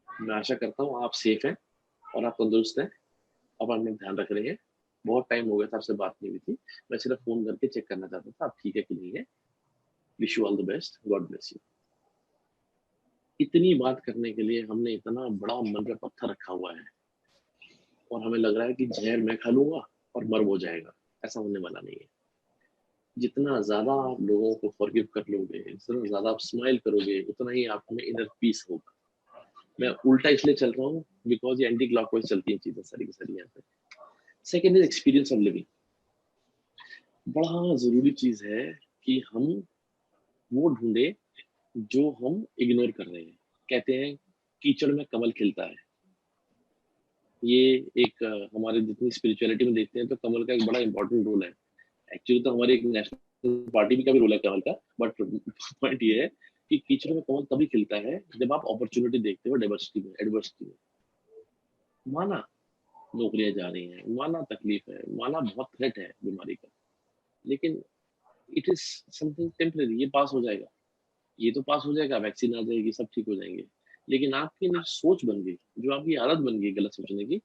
मैं आशा करता हूँ आप सेफ हैं और आप तंदुरुस्त हैं, आप अपना ध्यान रख रहे हैं. बहुत टाइम हो गया था आपसे बात नहीं हुई थी, मैं सिर्फ फोन करके चेक करना चाहता था आप ठीक है कि नहीं है. Wish you all the best, God bless you. इतनी बात करने के लिए हमने इतना बड़ा मन पे पत्थर रखा हुआ है और हमें लग रहा है कि जहर मैं खा लूंगा और मर हो जाएगा. ऐसा होने वाला नहीं है. जितना ज्यादा आप लोगों को फॉरगिव कर लोगे, जितना ज्यादा आप स्माइल करोगे, उतना ही आप में इनर पीस होगा. मैं उल्टा इसलिए चल रहा हूँ बिकॉज ये एंटी क्लॉकवाइज चलती हैं चीजें सारी की सारी यहाँ पे. Second is experience of living. बड़ा जरूरी चीज है कि हम वो ढूंढे जो हम इग्नोर कर रहे हैं. कहते हैं कीचड़ में कमल खिलता है. ये एक हमारे जितनी स्पिरिचुअलिटी में देखते हैं तो कमल का एक बड़ा इंपॉर्टेंट रोल है. एक्चुअली तो हमारी एक नेशनल पार्टी भी का भी रोल है कमल का, बट पॉइंट ये है कि कीचड़ में कमल तभी खिलता है जब आप अपॉर्चुनिटी देखते हो डाइवर्सिटी में, एडवर्सिटी में. माना नौकरियां जा रही हैं, माना तकलीफ है, माना बहुत थ्रेट है बीमारी का, लेकिन इट इज समथिंग टेम्परेरी. ये पास हो जाएगा, ये तो पास हो जाएगा, वैक्सीन आ जाएगी, सब ठीक हो जाएंगे. लेकिन आपकी जो सोच बन गई, जो आपकी आदत बन गई गलत सोचने की,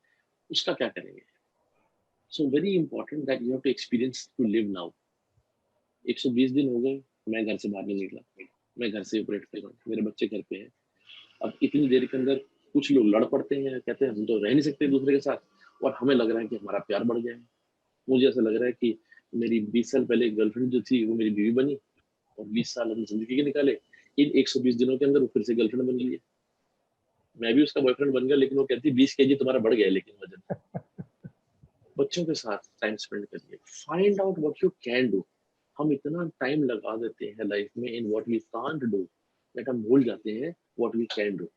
उसका क्या करेंगे? So very important that you have to experience to live now. 120 दिन हो गए मैं घर से बाहर नहीं निकला, मैं घर से ऑपरेट कर रहा हूँ, मेरे बच्चे घर पे हैं. अब इतनी देर के अंदर कुछ लोग लड़ पड़ते हैं, कहते हैं हम तो रह नहीं सकते दूसरे के साथ, और हमें लग रहा है कि हमारा प्यार बढ़ गया है. मुझे ऐसा लग रहा है कि मेरी 20 साल पहले गर्लफ्रेंड जो थी वो मेरी बीवी बनी और 20 साल हमने जिंदगी के निकाले, इन 120 दिनों के अंदर वो फिर से गर्लफ्रेंड बन गई है. मैं भी उसका बॉयफ्रेंड बन गया, लेकिन वो कहती है 20 केजी तुम्हारा बढ़ गया है, लेकिन वजन. बच्चों के साथ टाइम स्पेंड करिए, find out what you can do. हम इतना टाइम लगा देते हैं लाइफ में in what we can't do that हम भूल जाते हैं what we can do.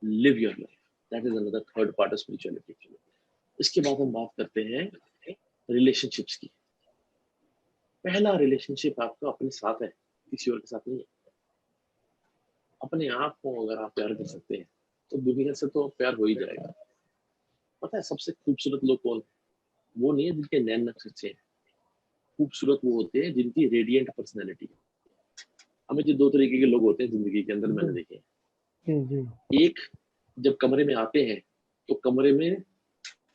Live your life. That is another third part of spirituality. इसके बाद हम बात करते हैं रिलेशनशिप्स की. पहला रिलेशनशिप आपका अपने साथ है, किसी और के साथ नहीं है. अपने आप को अगर आप प्यार कर सकते हैं तो दुनिया से तो प्यार हो ही जाएगा. पता है सबसे खूबसूरत लोग कौन है? वो नहीं है जिनके नैन नक्श अच्छे हैं. खूबसूरत वो होते हैं जिनकी रेडिएंट पर्सनैलिटी है. हमें जो 2 तरीके के लोग होते हैं जिंदगी के अंदर मैंने देखे हैं. एक, जब कमरे में आते हैं तो कमरे में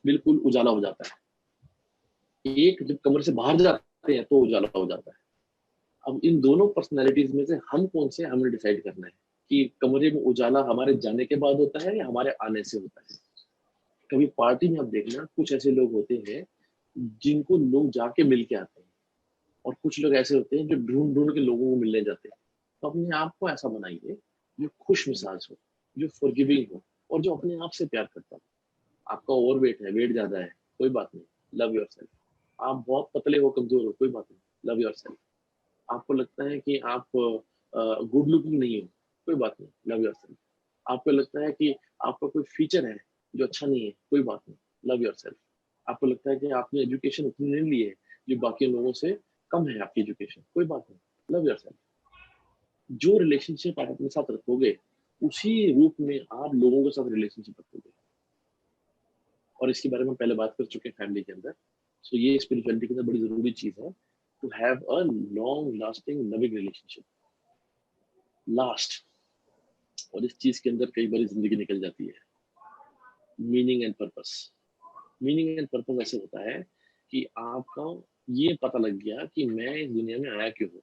बिल्कुल उजाला हो जाता है. एक, जब कमरे से बाहर जाते हैं तो उजाला हो जाता है. अब इन दोनों पर्सनैलिटीज में से हम कौन से, हमें डिसाइड करना है कि कमरे में उजाला हमारे जाने के बाद होता है या हमारे आने से होता है. कभी पार्टी में आप देखना कुछ ऐसे लोग होते हैं जिनको लोग जाके मिल के आते हैं, और कुछ लोग ऐसे होते हैं जो ढूंढ ढूंढ के लोगों को मिलने जाते हैं. तो अपने आप को ऐसा बनाइए जो खुश मिजाज हो, जो फॉरगिविंग हो, और जो अपने आप से प्यार करता हो। आपका ओवरवेट है, वेट ज्यादा है, कोई बात नहीं, लव योरसेल्फ। आप बहुत पतले हो, कमजोर हो, कोई बात नहीं, लव योरसेल्फ। आपको लगता है कि आप गुड लुकिंग नहीं हो, कोई बात नहीं, लव योरसेल्फ। आपको लगता है कि आपका कोई फीचर है जो अच्छा नहीं है, कोई बात नहीं, लव योरसेल्फ। आपको लगता है कि आपने एजुकेशन उतनी नहीं ली है जो बाकी लोगों से कम है आपकी एजुकेशन, कोई बात नहीं, लव योरसेल्फ। जो रिलेशनशिप आप अपने साथ रखोगे, उसी रूप में आप लोगों के साथ रिलेशनशिप रखोगे। और इसके बारे में पहले बात कर चुके हैं फैमिली के अंदर। सो ये स्पिरिचुअलिटी के अंदर बड़ी जरूरी चीज है, to have a long lasting loving relationship. Last, और इस चीज के अंदर कई बार जिंदगी निकल जाती है। Meaning and purpose. Meaning and purpose ऐसे होता है कि आपका ये पता लग गया कि मैं इस दुनिया में आया क्यों हूँ।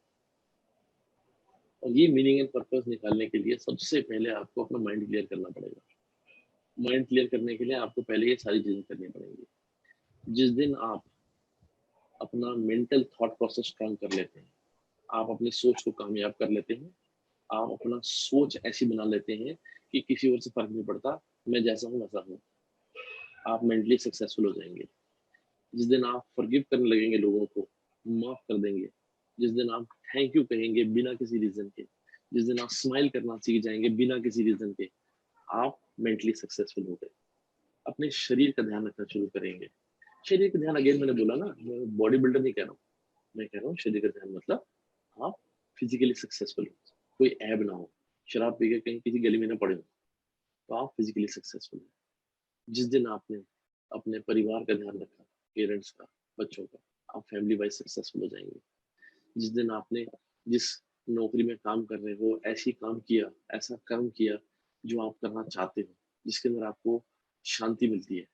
और ये मीनिंग एंड पर्पस निकालने के लिए सबसे पहले आपको अपना माइंड क्लियर करना पड़ेगा। माइंड क्लियर करने के लिए आपको पहले ये सारी चीजें करनी पड़ेंगी। जिस दिन आप अपना मेंटल थॉट प्रोसेस स्ट्रांग कर लेते हैं, आप अपनी सोच को कामयाब कर लेते हैं, आप अपना सोच ऐसी बना लेते हैं कि किसी और से फर्क नहीं पड़ता, मैं जैसा हूँ वैसा हूँ, आप मेंटली सक्सेसफुल हो जाएंगे। जिस दिन आप फॉरगिव करने लगेंगे, लोगों को माफ कर देंगे, जिस दिन आप थैंक यू कहेंगे बिना किसी रीजन के, जिस दिन आप स्माइल करना सीख जाएंगे बिना किसी रीजन के, आप मेंटली सक्सेसफुल हो गए। अपने शरीर का ध्यान रखना शुरू करेंगे। शरीर का ध्यान, अगेन मैंने बोला ना, मैं बॉडी बिल्डर नहीं कह रहा हूँ, मैं कह रहा हूँ शरीर का ध्यान मतलब आप फिजिकली सक्सेसफुल हो, कोई ऐब ना हो, शराब पी के कहीं किसी गली में ना पड़े हो, तो आप फिजिकली सक्सेसफुल हो। जिस दिन आपने अपने परिवार का ध्यान रखा, पेरेंट्स का, बच्चों का, आप फैमिली वाइज सक्सेसफुल हो जाएंगे। जिस दिन आपने जिस नौकरी में काम कर रहे हो ऐसी काम किया, ऐसा कर्म किया जो आप करना चाहते हो, जिसके अंदर आपको शांति मिलती है,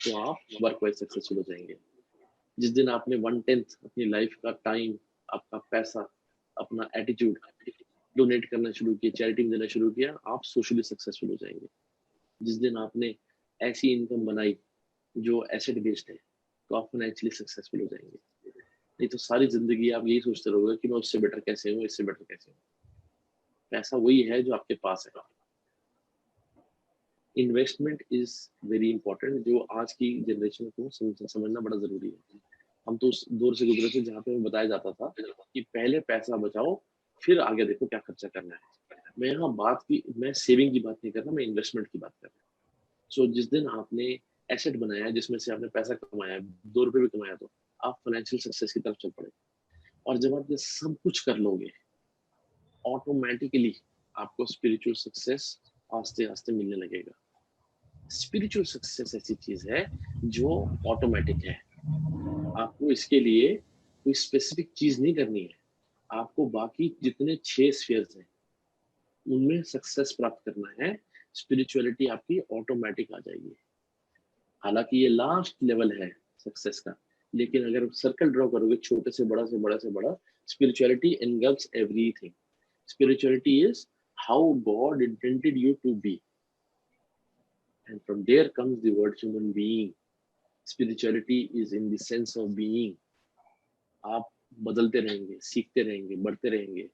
तो आप वर्क वाइज सक्सेसफुल हो जाएंगे। जिस दिन आपने 1/10 अपनी लाइफ का टाइम, आपका पैसा, अपना एटीट्यूड डोनेट करना शुरू किया, चैरिटी में देना शुरू किया, आप सोशली सक्सेसफुल हो जाएंगे। जिस दिन आपने ऐसी इनकम बनाई जो एसेट बेस्ड है, तो आप फाइनेंशियली सक्सेसफुल हो जाएंगे। नहीं तो सारी जिंदगी आप यही सोचते रहोगे कि मैं उससे बेटर कैसे हूँ, इससे बेटर कैसे हूँ। पैसा वही है जो आपके पास है। इन्वेस्टमेंट इज वेरी इंपॉर्टेंट, जो आज की जनरेशन को समझना बड़ा जरूरी है। हम तो उस दौर से गुजरे थे जहाँ पे हमें बताया जाता था कि पहले पैसा बचाओ, फिर आगे देखो क्या खर्चा करना है। मैं यहाँ मैं सेविंग की बात नहीं कर रहा, मैं इन्वेस्टमेंट की बात कर रहा हूँ। सो जिस दिन आपने एसेट बनाया जिसमें से आपने पैसा कमाया, 2 रुपए भी कमाया, तो आप फाइनेंशियल सक्सेस की तरफ चल पड़े। और जब आप ये सब कुछ कर लोगे, ऑटोमेटिकली आपको स्पिरिचुअल सक्सेस आस्ते आस्ते मिलने लगेगा। स्पिरिचुअल सक्सेस ऐसी चीज है जो ऑटोमेटिक है। आपको इसके लिए कोई स्पेसिफिक चीज नहीं करनी है। आपको बाकी जितने 6 स्फीयर्स हैं उनमें सक्सेस प्राप्त करना है, स्पिरिचुअलिटी आपकी ऑटोमेटिक आ जाएगी। हालांकि ये लास्ट लेवल है सक्सेस का, लेकिन अगर सर्कल ड्रॉ करोगे छोटे से बड़ा से बड़ा से बड़ा, spirituality engulfs everything. Spirituality is how God intended you to be. And from there comes the word human being. Spirituality is in the sense of being. आप बदलते रहेंगे, सीखते रहेंगे, बढ़ते रहेंगे।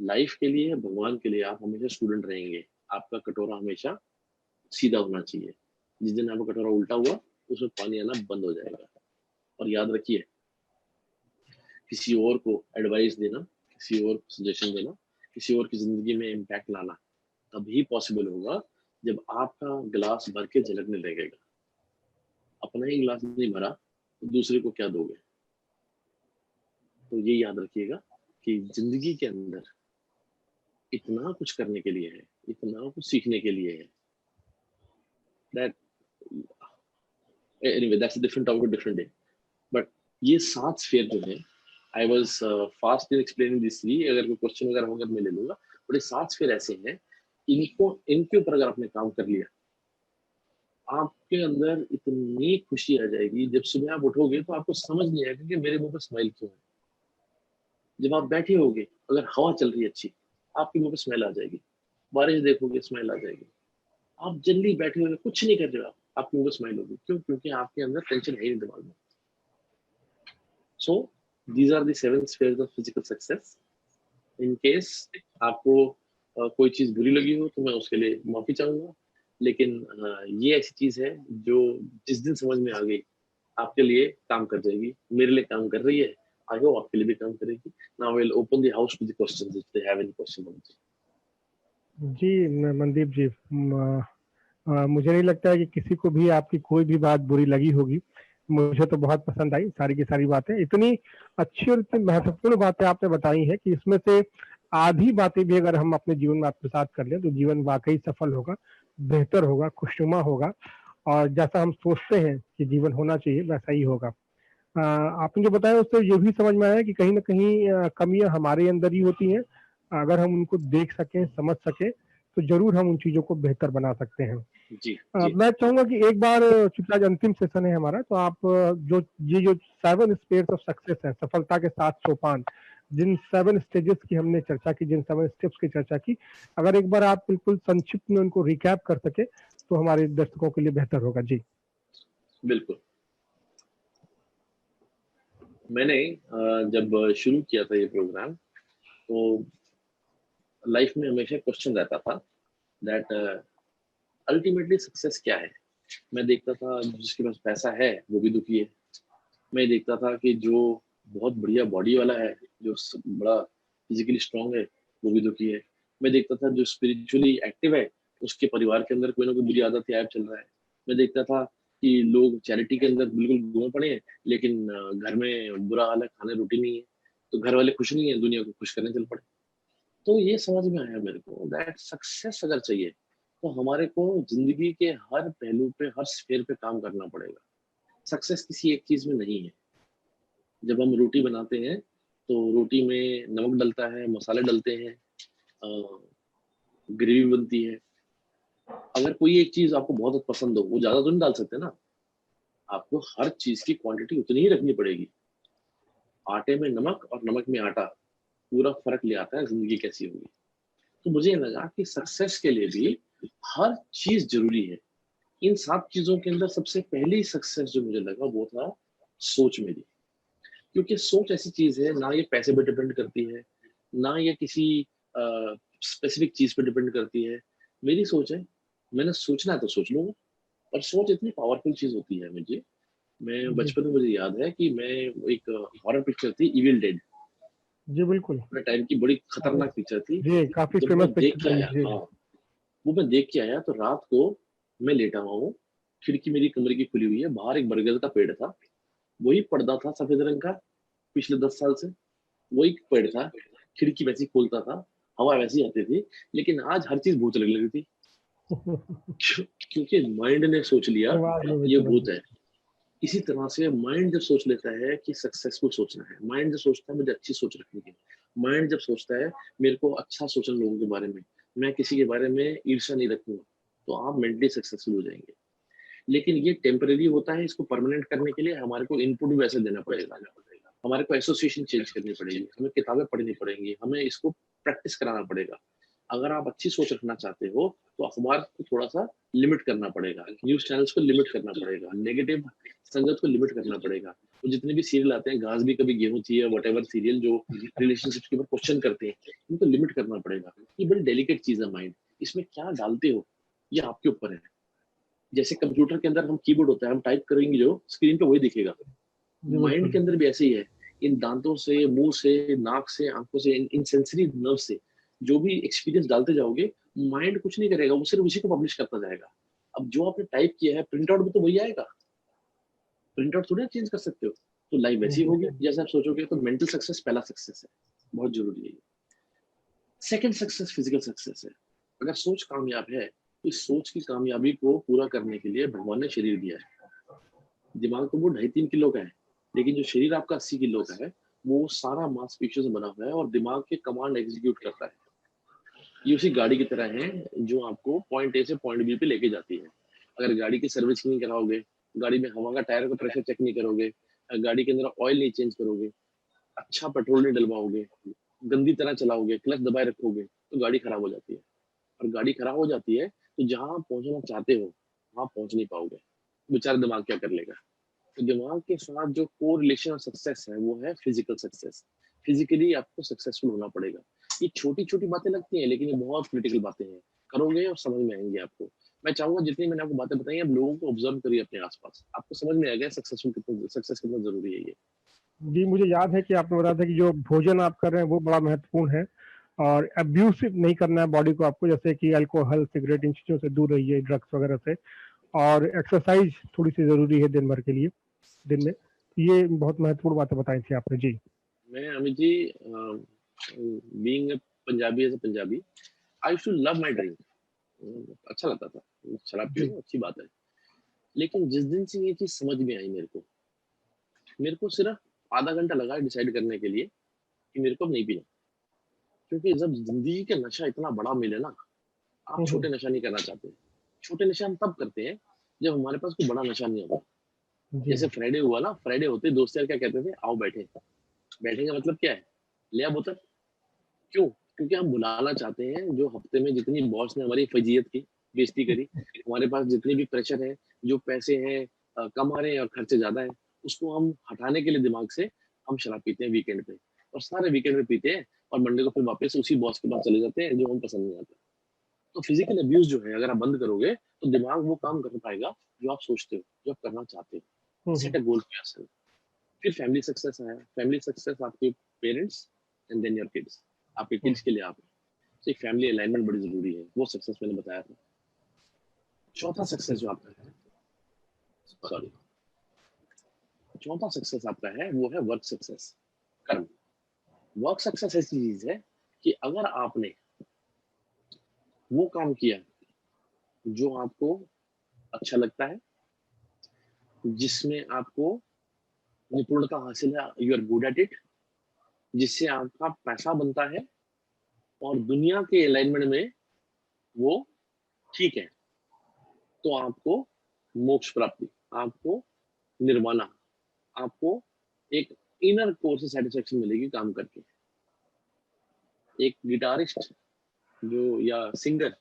लाइफ के लिए, भगवान के लिए आप हमेशा स्टूडेंट रहेंगे। आपका कटोरा हमेशा सीधा होना चाहिए। जिस दिन आपका कटोरा उल्टा हुआ, उसमें पानी आना बंद हो जाएगा। और याद रखिए, किसी और को एडवाइस देना, किसी और सजेशन देना, किसी और की जिंदगी में इम्पैक्ट लाना तभी पॉसिबल होगा जब आपका गिलास भर के झलकने लगेगा। अपना ही गिलास नहीं भरा तो दूसरे को क्या दोगे। तो ये याद रखिएगा कि जिंदगी के अंदर इतना कुछ करने के लिए है, इतना कुछ सीखने के लिए है। That anyway that's a different topic, different day. But ये 7 स्फीयर जो है, I was fast in explaining this 3। अगर कोई क्वेश्चन वगैरह होगा तो मैं ले लूंगा। बट ये 7 स्फीयर ऐसे हैं, इनके ऊपर अगर आपने काम कर लिया, आपके अंदर इतनी खुशी आ जाएगी। जब सुबह आप उठोगे तो आपको समझ नहीं आएगा कि मेरे मुंह पे स्माइल क्यों है। जब आप बैठे होगे, अगर हवा चल रही है अच्छी, आपके मुंह पे स्माइल आ जाएगी। बारिश देखोगे, स्माइल आ जाएगी। आप जल्दी बैठे हुए कुछ नहीं कर रहे हो, आपके मुंह पे स्माइल होगी। क्यों? क्योंकि आपके अंदर टेंशन है ही नहीं दिमाग में। So these are the 7 spheres of physical success. In case आपको कोई चीज बुरी लगी हो तो मैं उसके लिए माफी चाहूंगा, लेकिन ये ऐसी चीज है जो जिस दिन समझ में आ गई आपके लिए काम कर जाएगी, मेरे लिए काम कर रही है, आई होप आपके लिए भी काम करेगी। Now will open the house to the questions if they have any question. जी मनदीप जी, मुझे नहीं लगता है कि किसी को भी आपकी कोई भी बात बुरी लगी होगी। मुझे तो बहुत पसंद आई सारी की सारी बातें, इतनी अच्छी और इतनी महत्वपूर्ण बातें आपने बताई हैं कि इसमें से आधी बातें भी अगर हम अपने जीवन में आत्मसात कर लें तो जीवन वाकई सफल होगा, बेहतर होगा, खुशनुमा होगा, और जैसा हम सोचते हैं कि जीवन होना चाहिए वैसा ही होगा। आपने जो बताया उससे ये भी समझ में आया कि कहीं ना कहीं कमियां हमारे अंदर ही होती हैं। अगर हम उनको देख सकें, समझ सकें, तो जरूर हम उन चीजों को बेहतर बना सकते हैं। जी जी मैं चाहूंगा कि एक बार, चूंकि आज अंतिम सेशन है हमारा, तो आप जो ये जो 7 स्टेप्स ऑफ सक्सेस है, सफलता के 7 सोपान, जिन 7 स्टेजेस की हमने चर्चा की, जिन 7 स्टेप्स की चर्चा की, अगर एक बार आप बिल्कुल संक्षिप्त में उनको रिकैप कर सके तो हमारे दर्शकों के लिए बेहतर होगा। जी बिल्कुल। मैंने जब शुरू किया था ये प्रोग्राम, तो लाइफ में हमेशा क्वेश्चन रहता था दैट अल्टीमेटली सक्सेस क्या है। मैं देखता था जिसके पास पैसा है वो भी दुखी है। मैं देखता था कि जो बहुत बढ़िया बॉडी वाला है, जो बड़ा फिजिकली स्ट्रांग है, वो भी दुखी है। मैं देखता था जो स्पिरिचुअली एक्टिव है, उसके परिवार के अंदर कोई ना कोई बुरी आदत या ऐप चल रहा है। मैं देखता था कि लोग चैरिटी के अंदर बिल्कुल गुम पड़े हैं, लेकिन घर में बुरा हाल है, खाने रोटी नहीं है, तो घर वाले खुश नहीं है, दुनिया को खुश करने चल पड़े। तो ये समझ में आया मेरे को दैट सक्सेस अगर चाहिए तो हमारे को जिंदगी के हर पहलू पे, हर स्फेयर पे काम करना पड़ेगा। सक्सेस किसी एक चीज में नहीं है। जब हम रोटी बनाते हैं तो रोटी में नमक डलता है, मसाले डलते हैं, ग्रेवी बनती है। अगर कोई एक चीज आपको बहुत पसंद हो, वो ज्यादा तो नहीं डाल सकते ना। आपको हर चीज की क्वांटिटी उतनी ही रखनी पड़ेगी। आटे में नमक और नमक में आटा पूरा फर्क ले आता है जिंदगी कैसी होगी। तो मुझे लगा कि सक्सेस के लिए भी हर चीज जरूरी है। इन 7 चीजों के अंदर सबसे पहली सक्सेस जो मुझे लगा वो था सोच मेरी। क्योंकि सोच ऐसी चीज है, ना ये पैसे पे डिपेंड करती है, ना ये किसी स्पेसिफिक चीज पे डिपेंड करती है। मेरी सोच है, मैंने सोचना है तो सोच लूंगा। और सोच इतनी पावरफुल चीज होती है मुझे। मैं जी बचपन में मुझे याद है कि मैं एक हॉरर पिक्चर थी इविल डेड, जी बिल्कुल। अपने टाइम की बड़ी खतरनाक पिक्चर थी। जी काफी जब फेमस मैं देख के पिक्चर है। आया, जी हाँ, वो मैं देख के आया तो रात को मैं लेटा हुआ हूँ, खिड़की मेरी कमरे की खुली हुई है, बाहर एक बरगद का पेड़ था, वही पर्दा था सफेद रंग का, पिछले 10 साल से वही पेड़ था, खिड़की वैसी खोलता था, हवा वैसी आती थी। लेकिन आज हर चीज भूत लगने लगी थी। क्योंकि माइंड ने सोच लिया आवाज में भी ये तुरंत। भूत है। इसी तरह से माइंड जब सोच लेता है कि सक्सेसफुल सोचना है, माइंड जब सोचता है मुझे अच्छी सोच रखनी है, माइंड जब सोचता है मेरे को अच्छा सोचना लोगों के बारे में, मैं किसी के बारे में ईर्ष्या नहीं रखूंगा, तो आप मेंटली सक्सेसफुल हो जाएंगे। लेकिन ये टेम्परेरी होता है, इसको परमानेंट करने के लिए हमारे को इनपुट भी वैसे देना पड़ेगा। हमारे को एसोसिएशन चेंज करनी पड़ेगी, हमें किताबें पढ़नी पड़ेंगी, हमें इसको प्रैक्टिस कराना पड़ेगा। अगर आप अच्छी सोच रखना चाहते हो तो अखबार को थोड़ा सा लिमिट करना पड़ेगा, न्यूज चैनल्स को लिमिट करना पड़ेगा, नेगेटिव संगत को लिमिट करना पड़ेगा। तो जितने भी सीरियल आते हैं, घास भी कभी गेहूं थी, या वट एवर सीरियल जो रिलेशनशिप के ऊपर क्वेश्चन करते हैं, उनको लिमिट करना पड़ेगा। ये बड़ी डेलिकेट चीज है माइंड, इसमें क्या डालते हो ये आपके ऊपर है। जैसे कंप्यूटर के अंदर हम कीबोर्ड होता है, हम टाइप करेंगे जो स्क्रीन पे वही दिखेगा। जी माइंड बिल्कुल। के अंदर भी ऐसे ही है। इन दांतों से, मुंह से, नाक से, आंखों से, इन सेंसरी नर्व से जो भी एक्सपीरियंस डालते जाओगे, माइंड कुछ नहीं करेगा, वो सिर्फ उसी को पब्लिश करता जाएगा। अब जो आपने टाइप किया है प्रिंट आउट भी तो वही आएगा, प्रिंट आउट थोड़ी चेंज कर सकते हो। तो लाइफ वैसी होगी जी जैसे आप सोचोगे। तो मेंटल सक्सेस पहला सक्सेस है, बहुत जरूरी है। सेकंड सक्सेस फिजिकल सक्सेस है। अगर सोच कामयाब है तो इस सोच की कामयाबी को पूरा करने के लिए भगवान ने शरीर दिया है। दिमाग तो वो 2.5-3 किलो का है, लेकिन जो शरीर आपका 80 किलो का है, वो सारा मांसपेशियों से बना हुआ है और दिमाग के कमांड एग्जीक्यूट करता है। ये उसी गाड़ी की तरह है जो आपको पॉइंट ए से पॉइंट बी पे लेके जाती है। अगर गाड़ी की सर्विस नहीं कराओगे, गाड़ी में हवा का टायर का प्रेशर चेक नहीं करोगे, गाड़ी के अंदर ऑयल नहीं चेंज करोगे, अच्छा पेट्रोल नहीं डलवाओगे, गंदी तरह चलाओगे, क्लच दबाए रखोगे, तो गाड़ी खराब हो जाती है। और गाड़ी खराब हो जाती है तो जहां आप पहुंचना चाहते हो वहां पहुंच नहीं पाओगे। बेचारा दिमाग क्या कर लेगा। तो दिमाग के साथ जो को रिलेशन ऑफ सक्सेस है वो है फिजिकल सक्सेस। फिजिकली आपको सक्सेसफुल होना पड़ेगा। ये छोटी छोटी बातें लगती हैं लेकिन ये बहुत क्रिटिकल बातें हैं, करोगे और समझ में आएंगी आपको। मैं चाहूंगा जितनी मैंने आपको बातें बताई आप लोगों को ऑब्जर्व करिए अपने आसपास, आपको समझ में आ गया सक्सेस कितना जरूरी है ये। जी, मुझे याद है कि आपने बताया था कि जो भोजन आप कर रहे हैं वो बड़ा महत्वपूर्ण है, और अब्यूसिव नहीं करना है बॉडी को आपको, जैसे कि अल्कोहल, सिगरेट, इन चीज़ों से दूर रहिए, ड्रग्स वगैरह से, और एक्सरसाइज थोड़ी सी ज़रूरी है दिन भर के लिए, दिन में। ये बहुत महत्वपूर्ण बातें बताई थी आपने जी। मैं Amit ji, being a Punjabi, as a Punjabi I used to love my drink. अच्छा लगता था, शराब जी। पीऊँ अच्छी बात है। लेकिन जिस दिन से ये चीज़ समझ में आई मेरे को सिर्फ आधा घंटा लगा डिसाइड करने के लिए कि मेरे को अब नहीं पीना। क्योंकि जब ज़िंदगी का नशा इतना बड़ा मिले ना, आप छोटे नशा नहीं करना चाहते। छोटे नशा हम तब करते हैं जब हमारे पास कोई बड़ा नशा नहीं होता। जी। जैसे फ्राइडे हुआ ना, फ्राइडे होते ही दोस्त यार क्या कहते थे, आओ बैठे। बैठने का मतलब क्या है? ले आ बोतल। क्यों? क्योंकि हम भुलाना चाहते हैं जो हफ्ते में जितनी बॉस ने हमारी फजीयत की, बेइज्जती करी, हमारे पास जितने भी प्रेशर है, जो पैसे हैं कम आ रहे हैं और खर्चे ज़्यादा हैं, उसको हम हटाने के लिए दिमाग से हम शराब पीते हैं वीकेंड पे, और सारे वीकेंड में पीते हैं और मंडे को फिर वापस उसी बॉस के पास चले जाते हैं जो हम पसंद नहीं आता। तो फिजिकल अब्यूज जो है अगर आप बंद करोगे तो दिमाग वो काम कर पाएगा जो आप सोचते हो, जो आप करना चाहते हो। Set a goal for yourself. फिर फैमिली सक्सेस आया। फैमिली सक्सेस आपके parents and then your kids. आपके किड्स के लिए आप, तो एक फैमिली अलाइनमेंट बड़ी जरूरी है, वो सक्सेस मैंने बताया था। चौथा सक्सेस जो आपका है, सॉरी, चौथा सक्सेस आपका है वो है वर्क सक्सेस, कर्म। वर्क सक्सेस ऐसी चीज है कि अगर आपने वो काम किया जो आपको अच्छा लगता है, जिसमें आपको निपुणता हासिल है, you are good at it, जिससे आपका पैसा बनता है और दुनिया के अलाइनमेंट में वो ठीक है, तो आपको मोक्ष प्राप्ति, आपको निर्वाणा, आपको एक इनर कोर से सेटिस्फेक्शन मिलेगी काम करके। एक गिटारिस्ट जो या सिंगर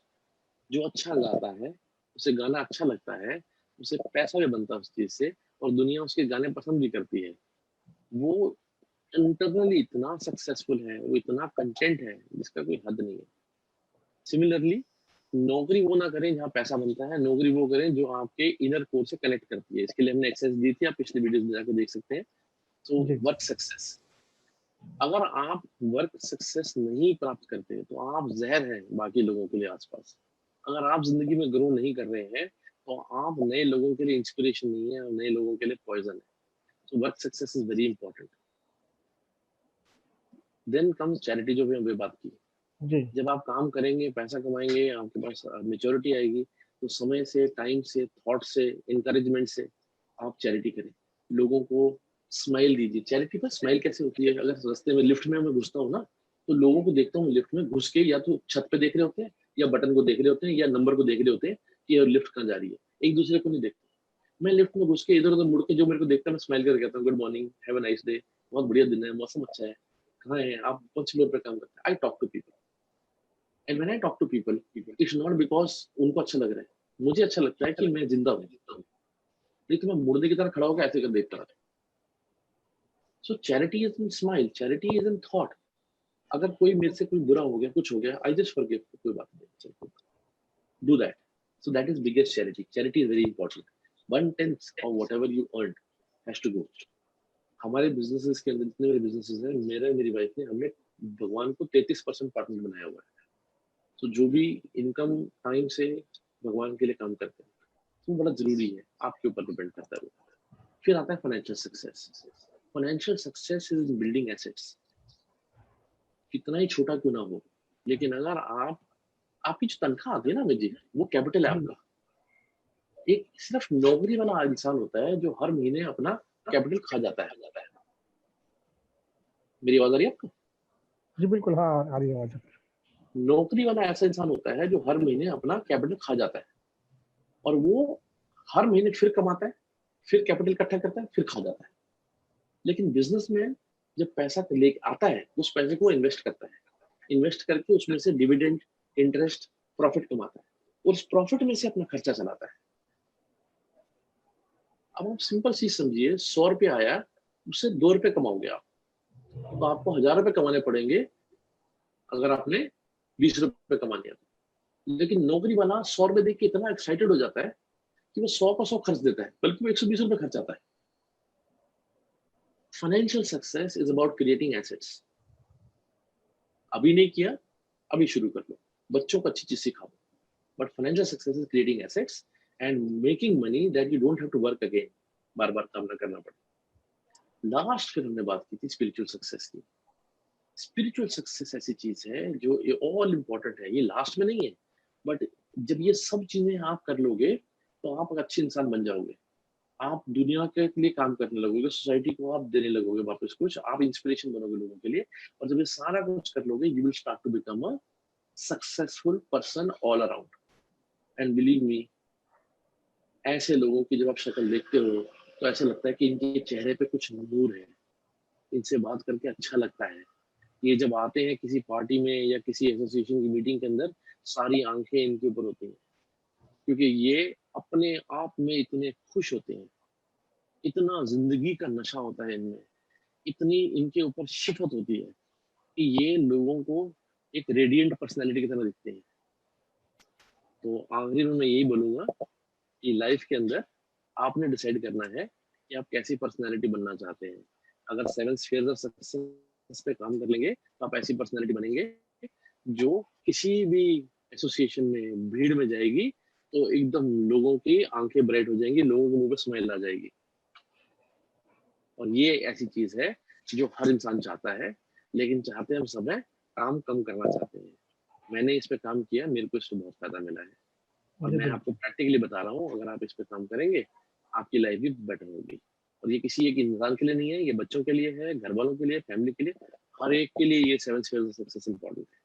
जो अच्छा गाता है, उसे गाना अच्छा लगता है, उसे पैसा भी बनता है उस चीज से, और दुनिया उसके गाने पसंद भी करती है। वो इंटरनली इतना सक्सेसफुल है, वो इतना कंटेंट है जिसका कोई हद नहीं है। सिमिलरली नौकरी वो ना करें जहाँ पैसा बनता है, नौकरी वो करें जो आपके इनर कोर से कनेक्ट करती है। इसके लिए हमने एक्सरसाइज दी थी, आप पिछले वीडियोस में जाकर देख सकते हैं। तो जी। वर्क सक्सेस, अगर आप वर्क सक्सेस नहीं प्राप्त करते तो आप जहर हैं बाकी लोगों के लिए आसपास। अगर आप जिंदगी में ग्रो नहीं कर रहे हैं तो आप नए लोगों के लिए इंस्पिरेशन नहीं है और नए लोगों के लिए पॉइजन है। तो work success is very important. Then comes charity, जो भी हमने बात की। जी। जब आप काम करेंगे, पैसा कमाएंगे, आपके पास मेच्योरिटी आएगी, तो समय से, टाइम से, थॉट से, इंकरेजमेंट से आप चैरिटी करें। लोगों को स्माइल दीजिए। चैरिटी पर स्माइल कैसे होती है? अगर रास्ते में लिफ्ट में मैं घुसता हूँ ना, तो लोगों को देखता हूँ लिफ्ट में घुस के, या तो छत पे देख रहे होते हैं, या बटन को देख रहे होते हैं, या नंबर को देख रहे होते हैं कि ये लिफ्ट कहाँ जा रही है। एक दूसरे को नहीं देखते। मैं लिफ्ट में घुस के इधर उधर मुड़ के जो मेरे को देखता है मैं स्माइल करके कहता हूँ, good morning, have a nice day, बहुत बढ़िया दिन है, मौसम अच्छा है, कहाँ है आप, कौन सी फ्लोर पे काम करते हैं। I talk to people, and when I talk to people, it's not because उनको अच्छा लग रहा है, मुझे अच्छा लगता है कि मैं जिंदा हूँ। लेकिन मैं मुर्दे की तरह खड़ा होकर ऐसे कर देखता रहा। So charity is in smile, charity is in thought. अगर कोई मेरे से कोई बुरा हो गया, कुछ हो गया, आई जस्ट फॉरगिव, कोई बात नहीं, do that. So that is biggest charity. Charity is very important. 1/10 of whatever you earned has to go. हमारे बिजनेसेस के अंदर जितने मेरे बिजनेसेस हैं, मेरी वाइफ ने, हमने भगवान को 33% पार्टनर बनाया हुआ है। तो जो भी इनकम टाइम से भगवान के लिए काम करते हैं, तो बड़ा जरूरी है, आपके ऊपर डिपेंड करता है वो। फिर आता है financial success. Financial success is building assets. कितना ही छोटा क्यों ना हो, लेकिन अगर आप, आपकी जो तनख्वाह आती है ना जी, वो कैपिटल है जी। आपका। एक सिर्फ नौकरी वाला इंसान होता है जो हर महीने अपना कैपिटल खा जाता है। मेरी आवाज आ रही है आपको? जी बिल्कुल, हाँ, आ रही है आवाज। नौकरी वाला ऐसा इंसान होता है जो हर महीने अपना कैपिटल खा जाता है, और वो हर महीने फिर कमाता है, फिर कैपिटल इकट्ठा करता है, फिर खा जाता है। लेकिन बिजनेस में जब पैसा ले आता है, उस पैसे को इन्वेस्ट करता है, इन्वेस्ट करके उसमें से डिविडेंड, इंटरेस्ट, प्रॉफिट कमाता है, और उस प्रॉफिट में से अपना खर्चा चलाता है। अब आप सिंपल चीज समझिए, 100 रुपये आया, उससे 2 रुपये कमाओगे आप, तो आपको 1000 रुपये कमाने पड़ेंगे अगर आपने 20 रुपए कमा लिया तो। लेकिन नौकरी वाला 100 रुपए देख के इतना एक्साइटेड हो जाता है कि वो 100 का 100 खर्च देता है, बल्कि वो 120 रुपए खर्च आता है। Financial success is about creating assets. अभी नहीं किया, अभी शुरू कर लो, बच्चों को अच्छी चीज सिखाओ। But financial success is creating assets and making money that you don't have to work again, बार बार काम ना करना पड़े। लास्ट फिर हमने बात की थी स्पिरिचुअल सक्सेस की। स्पिरिचुअल सक्सेस ऐसी चीज है जो ये ऑल इम्पोर्टेंट है, ये लास्ट में नहीं है, बट जब ये सब चीजें आप कर लोगे तो आप एक अच्छे इंसान बन जाओगे। आप दुनिया के लिए काम करने लगोगे, सोसाइटी को आप देने लगोगे वापस कुछ, आप इंस्पिरेशन बनोगे लोगों के लिए। और जब ये सारा कुछ कर लोगे, you will start to become a successful person all around. And believe me, ऐसे लोगों की जब आप शक्ल देखते हो तो ऐसा लगता है कि इनके चेहरे पे कुछ नूर है, इनसे बात करके अच्छा लगता है। ये जब आते हैं किसी पार्टी में या किसी एसोसिएशन की मीटिंग के अंदर, सारी आंखें इनके ऊपर होती हैं, क्योंकि ये अपने आप में इतने खुश होते हैं, इतना जिंदगी का नशा होता है इनमें, इतनी इनके ऊपर शिफत होती है कि ये लोगों को एक रेडिएंट पर्सनैलिटी की तरह दिखते हैं। तो आखिर में मैं यही बोलूंगा कि लाइफ के अंदर आपने डिसाइड करना है कि आप कैसी पर्सनैलिटी बनना चाहते हैं। अगर 7 स्फीयर्स ऑफ सक्सेस पे काम कर लेंगे तो आप ऐसी पर्सनैलिटी बनेंगे जो किसी भी एसोसिएशन में भीड़ में जाएगी तो एकदम लोगों की आंखें ब्राइट हो जाएंगी, लोगों के मुंह पे स्माइल आ जाएगी। और ये ऐसी चीज है जो हर इंसान चाहता है, लेकिन चाहते हम सब है, काम कम करना चाहते हैं। मैंने इस पे काम किया, मेरे को इससे बहुत फायदा मिला है और जी मैं आपको बिल्कुल। प्रैक्टिकली बता रहा हूँ, अगर आप इस पे काम करेंगे आपकी लाइफ भी बेटर होगी। और ये किसी एक इंसान के लिए नहीं है, ये बच्चों के लिए है, घर वालों के लिए, फैमिली के लिए, हर एक के लिए ये 7 स्फीयर्स ऑफ सक्सेस इंपॉर्टेंट है।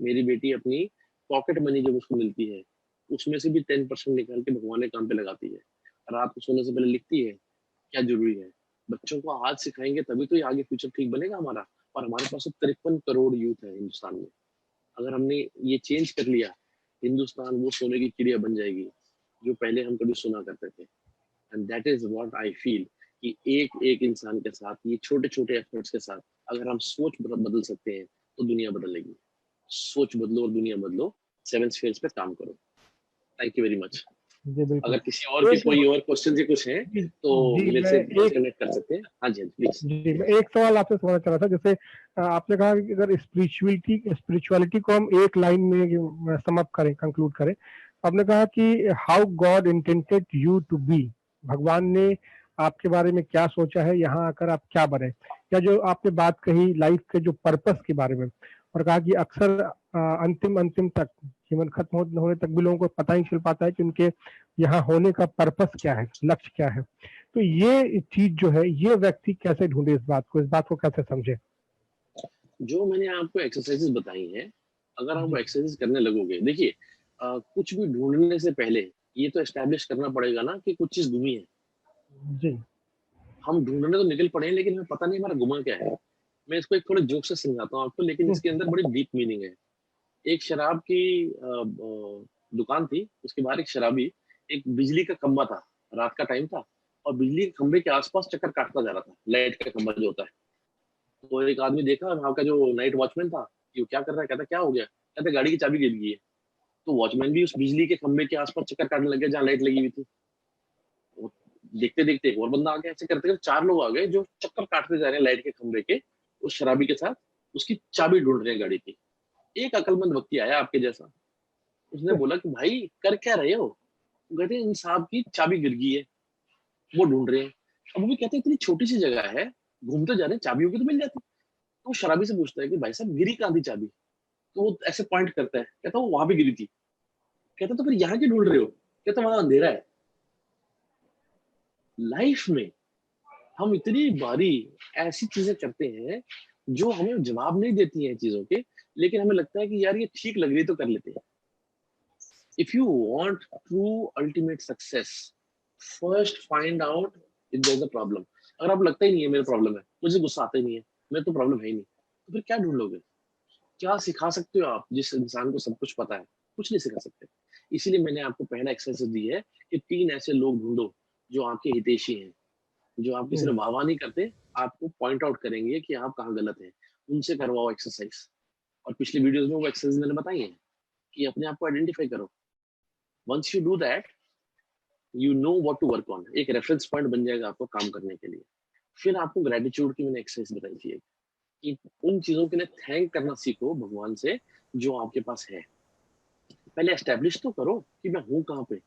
मेरी बेटी अपनी पॉकेट मनी जब उसको मिलती है, उसमें से भी 10% निकाल के भगवान के काम पे लगाती है। रात को सोने से पहले लिखती है क्या जरूरी है। बच्चों को आज सिखाएंगे तभी तो ये आगे फ्यूचर ठीक बनेगा हमारा। और हमारे पास 53 करोड़ यूथ है हिंदुस्तान में। अगर हमने ये चेंज कर लिया, हिंदुस्तान वो सोने की चिड़िया बन जाएगी जो पहले हम कभी सुना करते थे। And that is what I feel कि एक एक इंसान के साथ, ये छोटे छोटे एफर्ट्स के साथ अगर हम सोच बदल सकते हैं तो दुनिया बदलेगी। सोच बदलो और दुनिया बदलो, 7 स्फीयर्स पे काम करो। Thank you very much. जी बिल्कुल। अगर किसी और की एक कोई और क्वेश्चन से कुछ है जी तो जी, मेरे मैं से एक कनेक्ट कर सकते हैं। हाँ जी, हाँ जी, प्लीज। जी मैं एक सवाल आपसे पूछना चाह रहा था। जैसे आपने कहा कि अगर स्पिरिचुअलिटी को हम एक लाइन में सम अप करें, कंक्लूड करें, तो आपने कहा कि how God intended you to be, भगवान ने आपके बारे में क्या सोचा है, यहाँ आकर आप क्या बने, या जो आपने बात कही लाइफ के जो पर्पस के बारे में, और कहा कि अक्सर अंतिम अंतिम तक, जीवन खत्म होने तक भी लोगों को पता ही चल पाता है कि उनके यहाँ होने का पर्पस क्या है, लक्ष्य क्या है। तो ये चीज जो है, ये व्यक्ति कैसे ढूंढे इस बात को कैसे समझे? जो मैंने आपको एक्सरसाइजेस बताई हैं, अगर आप वो जी एक्सरसाइज करने लगोगे, देखिए कुछ भी ढूंढने से पहले ये तो एस्टेब्लिश करना पड़ेगा ना कि कुछ चीज गुमी है। जी हम ढूंढने तो निकल पड़े हैं, लेकिन हमें पता नहीं हमारा गुमा क्या है। मैं इसको एक थोड़े जोक से समझाता हूँ आपको, लेकिन इसके अंदर बड़ी डीप मीनिंग है। एक शराब की दुकान थी, उसके बाहर एक शराबी, एक बिजली का खंबा था, रात का टाइम था, और बिजली के खंबे के आसपास चक्कर काटता जा रहा था, लाइट का खंबा जो होता है। तो एक आदमी देखा, वहां का जो नाइट वॉचमैन था, कि वो क्या कर रहा है, कहता क्या हो गया, कहते गाड़ी की चाबी गिर गई है। तो वॉचमैन भी उस बिजली के खंबे के आसपास चक्कर काटने लग गया जहाँ लाइट लगी हुई थी। वो देखते देखते एक और बंदा आ गया, ऐसे करते करते 4 लोग आ गए जो चक्कर काटते जा रहे हैं लाइट के खंबे के, उस शराबी के साथ उसकी चाबी ढूंढ रहे हैं गाड़ी की। एक अकलमंद व्यक्ति आया आपके जैसा, उसने बोला कि भाई कर क्या रहे हो। कहते इन साहब की चाबी गिर गई है, वो ढूंढ रहे हैं। अब वो भी कहते हैं इतनी छोटी सी जगह है, घूमते जा रहे हैं, चाबी होगी तो मिल जाती। तो वो शराबी से पूछता है कि भाई साहब गिरी कहाँ थी चाबी। तो वो ऐसे पॉइंट करता है, कहता वो वहां भी गिरी थी। कहता तो फिर यहाँ क्यों ढूंढ रहे हो, कहता वहां अंधेरा है। लाइफ में हम इतनी बारी ऐसी चीजें करते हैं जो हमें जवाब नहीं देती हैं चीजों के, लेकिन हमें लगता है कि यार ये ठीक लग रही तो कर लेते हैं। If you want true ultimate success, first find out if there is a problem. अगर आपको लगता ही नहीं है मेरा प्रॉब्लम है, मुझे गुस्सा आता ही नहीं है, मेरे तो प्रॉब्लम है ही नहीं, तो फिर क्या ढूंढ लोगे। क्या सिखा सकते हो आप जिस इंसान को सब कुछ पता है? कुछ नहीं सिखा सकते। इसीलिए मैंने आपको पहला एक्सरसाइज दी है कि 3 ऐसे लोग ढूंढो जो आपके हितैषी हैं, जो आपकी सिर्फ वाहवाही नहीं करते, आपको पॉइंट आउट करेंगे कि आप कहाँ गलत हैं। उनसे करवाओ एक्सरसाइज। और पिछले वीडियोस में वो एक्सरसाइज मैंने बताई है कि अपने आप को आइडेंटिफाई करो। Once you do that, you know what to work on, एक रेफरेंस पॉइंट बन जाएगा आपको काम करने के लिए। फिर आपको ग्रेटिट्यूड की मैंने एक्सरसाइज बताई थी कि उन चीजों के लिए थैंक करना सीखो भगवान से जो आपके पास है। पहले एस्टेब्लिश तो करो कि मैं हूँ कहाँ पे।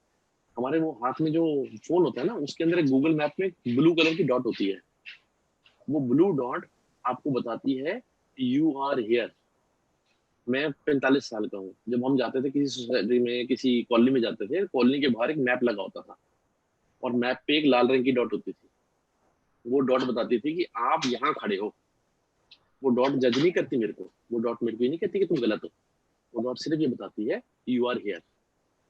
हमारे वो हाथ में जो फोन होता है ना, उसके अंदर एक गूगल मैप में ब्लू कलर की डॉट होती है। वो ब्लू डॉट आपको बताती है यू आर हियर। मैं 45 साल का हूँ। जब हम जाते थे किसी सोसाइटी में, किसी कॉलोनी में जाते थे, कॉलोनी के बाहर एक मैप लगा होता था और मैप पे एक लाल रंग की डॉट होती थी। वो डॉट बताती थी कि आप यहाँ खड़े हो। वो डॉट जज नहीं करती मेरे को, वो डॉट मेरे को ये नहीं कहती कि तुम गलत हो। वो डॉट सिर्फ ये बताती है यू आर हियर।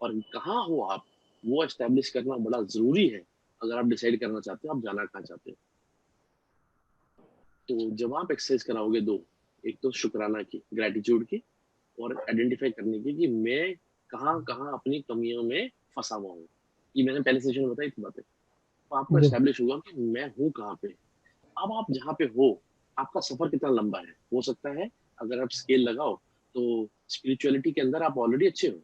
और कहाँ हो आप, वो एस्टेब्लिश करना बड़ा जरूरी है अगर आप डिसाइड करना चाहते हो आप जाना कहाँ चाहते हो। तो जब आप एक्सरसाइज कराओगे दो, एक तो शुक्राना की, ग्रेटिट्यूड की, और आइडेंटिफाई करने की कि मैं कहाँ कहाँ अपनी कमियों में फंसा हुआ हूँ। ये मैंने पहले सेशन में बताई थी बातें। तो आपको जी एस्टेब्लिश होगा कि मैं हूँ कहाँ पे। अब आप जहाँ पे हो, आपका सफर कितना लंबा है। हो सकता है अगर आप स्केल लगाओ तो स्पिरिचुअलिटी के अंदर आप ऑलरेडी अच्छे हो,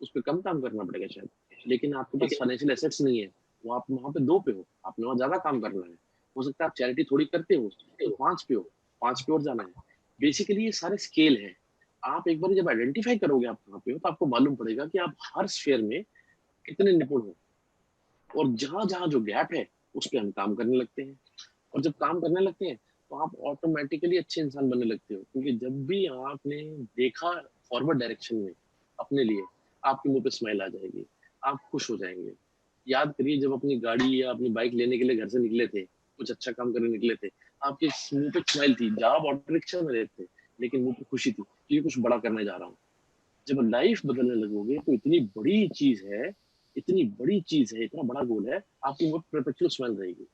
उस पर कम काम करना पड़ेगा शायद, लेकिन आपके पास फाइनेंशियल एसेट्स नहीं है, वो आप वहाँ पे 2 पे हो, आपने वहाँ ज्यादा काम करना है। हो सकता है आप चैरिटी थोड़ी करते हो तो 5 पे हो, 5 पे और जाना है। बेसिकली ये सारे स्केल है। आप एक बार जब आइडेंटिफाई करोगे आप कहाँ पे हो, तो आपको मालूम पड़ेगा कि आप हर स्फेयर में कितने निपुण हो, और जहां जहां जो गैप है उस पर हम काम करने लगते हैं। और जब काम करने लगते हैं तो आप ऑटोमेटिकली अच्छे इंसान बनने लगते हो, क्योंकि जब भी आपने देखा फॉरवर्ड डायरेक्शन में अपने लिए, आपके मुंह पे स्माइल आ जाएगी, आप खुश हो जाएंगे। याद करिए जब अपनी गाड़ी या अपनी बाइक लेने के लिए घर से निकले थे, कुछ अच्छा काम करने निकले थे, आपके मुंह पे स्माइल थी। जहाँ आप ऑटो रिक्शा में रहते थे लेकिन मुंह पे खुशी थी कि ये कुछ बड़ा करने जा रहा हूँ। जब लाइफ बदलने लगोगे तो इतनी बड़ी चीज है, इतनी बड़ी चीज है, इतना बड़ा गोल है, आपकी मुंह पे परपेचुअल स्माइल रहेगी।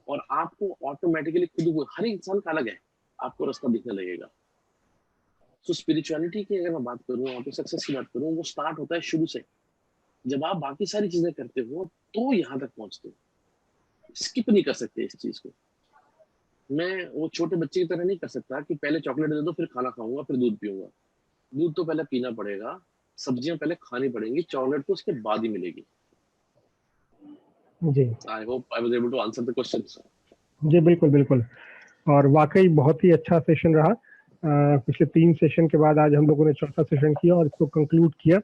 और आपको ऑटोमेटिकली खुद को, हर इंसान का अलग है, आपको रास्ता दिखने लगेगा। सो स्पिरिचुअलिटी की अगर मैं बात करूँ, आपको सक्सेस की बात करूँ, वो स्टार्ट होता है शुरू से। जब आप बाकी सारी चीजें करते हो तो यहाँ तक पहुंचते हो। स्किप नहीं कर सकते इस चीज को। मैं वो छोटे बच्चे की तरह नहीं कर सकता कि पहले चॉकलेट दे दो फिर खाना खाऊंगा फिर दूध पीऊंगा। दूध तो पहले पीना पड़ेगा, सब्जियां पहले खानी पड़ेंगी, चॉकलेट तो उसके बाद ही मिलेगी। जी I hope I was able to answer the question. जी बिल्कुल बिल्कुल। और वाकई बहुत ही अच्छा सेशन रहा। पिछले 3 सेशन के बाद आज हम लोगों ने चौथा सेशन किया और इसको कंक्लूड किया।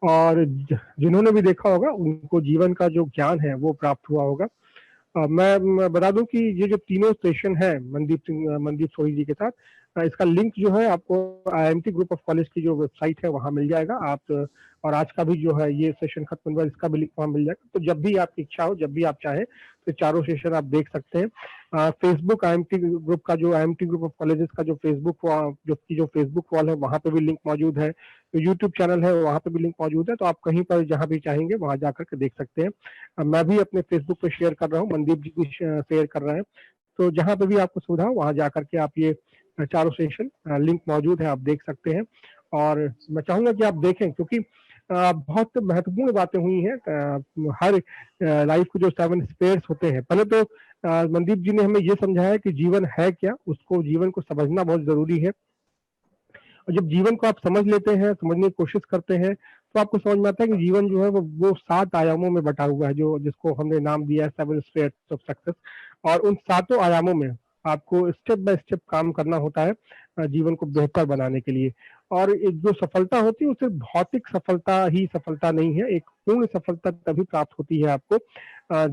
और जिन्होंने भी देखा होगा उनको जीवन का जो ज्ञान है वो प्राप्त हुआ होगा। मैं बता दूं कि ये जो तीनों सेशन है मनदीप सोही जी के साथ, इसका लिंक जो है आपको आईएमटी ग्रुप ऑफ कॉलेज की जो वेबसाइट है वहां मिल जाएगा। आप और आज का भी जो है ये सेशन खत्म हुआ, इसका भी लिंक वहां मिल जाएगा। तो जब भी आपकी इच्छा हो, जब भी आप चाहें, तो चारों सेशन आप देख सकते हैं। फेसबुक आईएमटी ग्रुप का जो आईएमटी ग्रुप ऑफ कॉलेजेस का जो फेसबुक वॉल है वहां पे भी लिंक मौजूद है। जो यूट्यूब चैनल है वहां पे भी लिंक मौजूद है। तो आप कहीं पर जहां भी चाहेंगे वहां जाकर के देख सकते हैं। मैं भी अपने फेसबुक पे शेयर कर रहा हूँ, मनदीप जी भी शेयर कर रहे हैं। तो जहां पे भी आपको सुविधा हो वहां जाकर के आप ये चारों सेशन लिंक मौजूद है, आप देख सकते हैं। और मैं चाहूंगा कि आप देखें, क्योंकि बहुत महत्वपूर्ण बातें हुई हैं। हर लाइफ के जो 7 स्पेयर्स होते हैं, पहले तो मनदीप जी ने हमें ये समझाया कि जीवन है क्या, उसको जीवन को समझना बहुत जरूरी है। और जब जीवन को आप समझ लेते हैं, समझने की कोशिश करते हैं, तो आपको समझ में आता है कि जीवन जो है वो 7 आयामों में बटा हुआ है, जो जिसको हमने नाम दिया है 7 स्पेयर्स ऑफ सक्सेस। और उन 7 आयामों में आपको स्टेप बाय स्टेप काम करना होता है जीवन को बेहतर बनाने के लिए। और एक जो सफलता होती है वो सिर्फ भौतिक सफलता ही सफलता नहीं है, एक पूर्ण सफलता तभी प्राप्त होती है आपको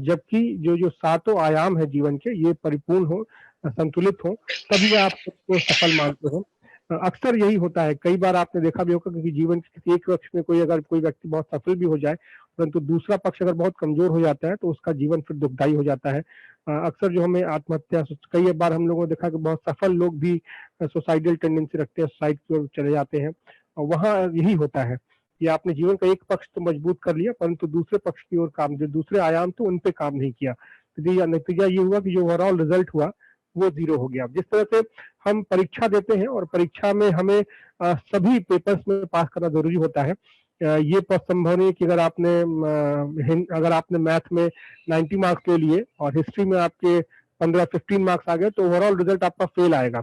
जबकि जो जो 7 आयाम है जीवन के ये परिपूर्ण हो, संतुलित हो, तभी आप उसको सफल मानते हो। अक्सर यही होता है, कई बार आपने देखा भी होगा कि जीवन के किसी एक पक्ष में कोई व्यक्ति बहुत सफल भी हो जाए, परंतु दूसरा पक्ष अगर बहुत कमजोर हो जाता है तो उसका जीवन फिर दुखदायी हो जाता है। अक्सर जो हमें आत्महत्या, कई बार हम लोगों ने देखा कि बहुत सफल लोग भी सुसाइडल टेंडेंसी रखते हैं, सुसाइड की ओर चले जाते हैं। और वहाँ यही होता है कि आपने जीवन का एक पक्ष तो मजबूत कर लिया, परंतु दूसरे पक्ष की ओर काम, जो दूसरे आयाम तो उन पे काम नहीं किया। तो नतीजा ये हुआ कि जो ओवरऑल रिजल्ट हुआ वो 0 हो गया। जिस तरह से हम परीक्षा देते हैं और परीक्षा में हमें सभी पेपर्स में पास करना जरूरी होता है। ये संभव नहीं कि अगर आपने मैथ में 90 मार्क्स ले लिए और हिस्ट्री में आपके 15-15 मार्क्स आ गए तो ओवरऑल रिजल्ट आपका फेल आएगा।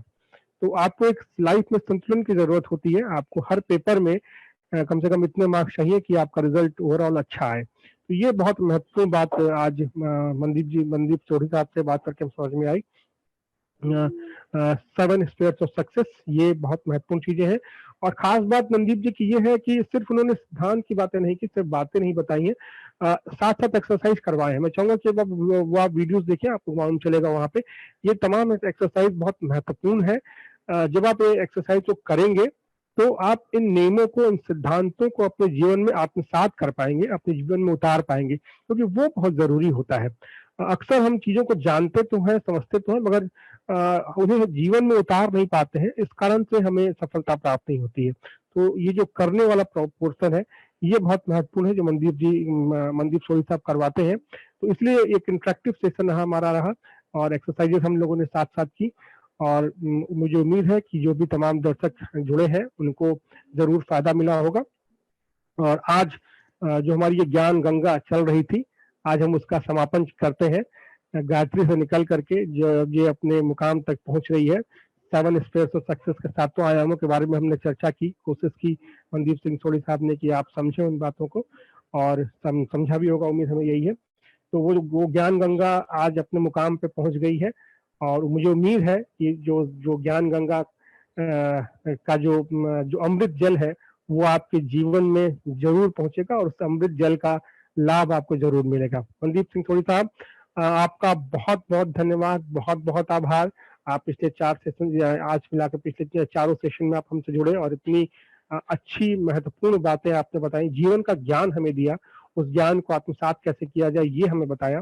तो आपको एक लाइफ में संतुलन की जरूरत होती है। आपको हर पेपर में कम से कम इतने मार्क्स चाहिए कि आपका रिजल्ट ओवरऑल अच्छा आए। तो ये बहुत महत्वपूर्ण बात आज मनदीप सोढ़ी साहब से बात करके समझ में आई। 7 स्टेयर्स ऑफ सक्सेस, ये बहुत महत्वपूर्ण चीजें हैं। और खास बात मनदीप जी की ये है कि सिर्फ उन्होंने सिद्धांत की बातें नहीं की, सिर्फ बातें नहीं बताई हैं, साथ साथ एक्सरसाइज करवाए हैं। मैं चाहूंगा कि वो आप वीडियोस देखें, आपको मालूम चलेगा वहां पे। ये तमाम एक्सरसाइज बहुत महत्वपूर्ण है। जब आप ये एक्सरसाइज को करेंगे तो आप इन नियमों को, इन सिद्धांतों को अपने जीवन में आत्मसात कर पाएंगे, अपने जीवन में उतार पाएंगे, क्योंकि वो बहुत जरूरी होता है। अक्सर हम चीजों को जानते तो हैं, समझते तो हैं, मगर उन्हें जीवन में उतार नहीं पाते हैं। इस कारण से हमें सफलता प्राप्त नहीं होती है। तो ये जो करने वाला पोर्शन है, ये बहुत महत्वपूर्ण है जो मनदीप सोढ़ी साहब करवाते हैं। तो इसलिए एक इंटरेक्टिव सेशन हमारा रहा और एक्सरसाइजेस हम लोगों ने साथ साथ की। और मुझे उम्मीद है कि जो भी तमाम दर्शक जुड़े हैं उनको जरूर फायदा मिला होगा। और आज जो हमारी ये ज्ञान गंगा चल रही थी, आज हम उसका समापन करते हैं। गायत्री से निकल करके जो ये अपने मुकाम तक पहुंच रही है, 7 स्टेयर्स ऑफ सक्सेस के 7 आयामों के बारे में हमने चर्चा की, कोशिश की मनदीप सिंह सोढ़ी साहब ने कि आप समझें उन बातों को, और समझा भी होगा, उम्मीद हमें यही है। तो वो ज्ञान गंगा आज अपने मुकाम पे पहुंच गई है। और मुझे उम्मीद है कि जो ज्ञान गंगा का जो अमृत जल है वो आपके जीवन में जरूर पहुंचेगा और उस अमृत जल का लाभ आपको जरूर मिलेगा। मनदीप सिंह सोढ़ी साहब, आपका बहुत बहुत धन्यवाद, बहुत बहुत आभार। आप पिछले 4 सेशन, आज मिलाकर पिछले 4 सेशन में आप हमसे जुड़े और इतनी अच्छी महत्वपूर्ण बातें आपने बताई, जीवन का ज्ञान हमें दिया, उस ज्ञान को आत्मसात कैसे किया जाए ये हमें बताया।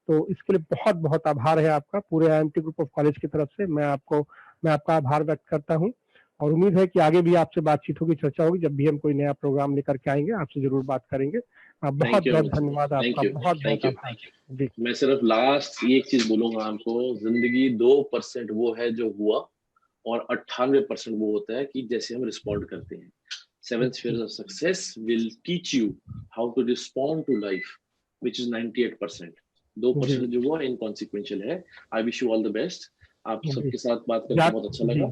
तो इसके लिए बहुत बहुत आभार है आपका, पूरे IMT ग्रुप ऑफ कॉलेज की तरफ से मैं आपका आभार व्यक्त करता हूँ। और उम्मीद है कि आगे भी आपसे बातचीत होगी, चर्चा होगी। जब भी हम कोई नया प्रोग्राम लेकर के आएंगे आपसे जरूर बात करेंगे। बहुत बहुत धन्यवाद आपका, बहुत बहुत आभार जी। मैं सिर्फ लास्ट एक चीज बोलूंगा आपको, जिंदगी 2% वो है जो हुआ और 98% वो होता है कि जैसे हम रिस्पॉन्ड करते हैं। 7 spheres of success will teach you how to respond to life, which is 98%. 2% जो वो इनकॉन्सिक्वेंशियल है। I wish you all the best. आप सबके साथ बात करके बहुत अच्छा लगा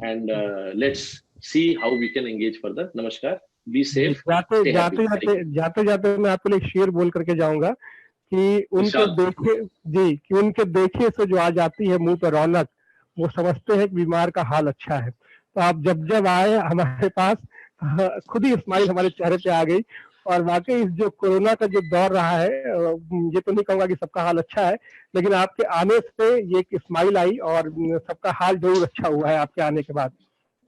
and let's see how we can engage further. नमस्कार, बी सेफ। जाते जाते मैं आपको एक शेर बोल करके जाऊंगा कि उनके देखे से जो आ जाती है मुंह पर रौनक, वो समझते हैं कि बीमार का हाल अच्छा है। तो आप जब जब आए हमारे पास, खुद ही स्माइल हमारे चेहरे पे आ गई। और वाकई इस जो कोरोना का जो दौर रहा है, ये तो नहीं कहूंगा कि सबका हाल अच्छा है, लेकिन आपके आने से ये एक स्माइल आई और सबका हाल जरूर अच्छा हुआ है आपके आने के बाद।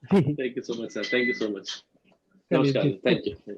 जी, thank you so much sir, thank you so much. नमस्कार, थैंक यू।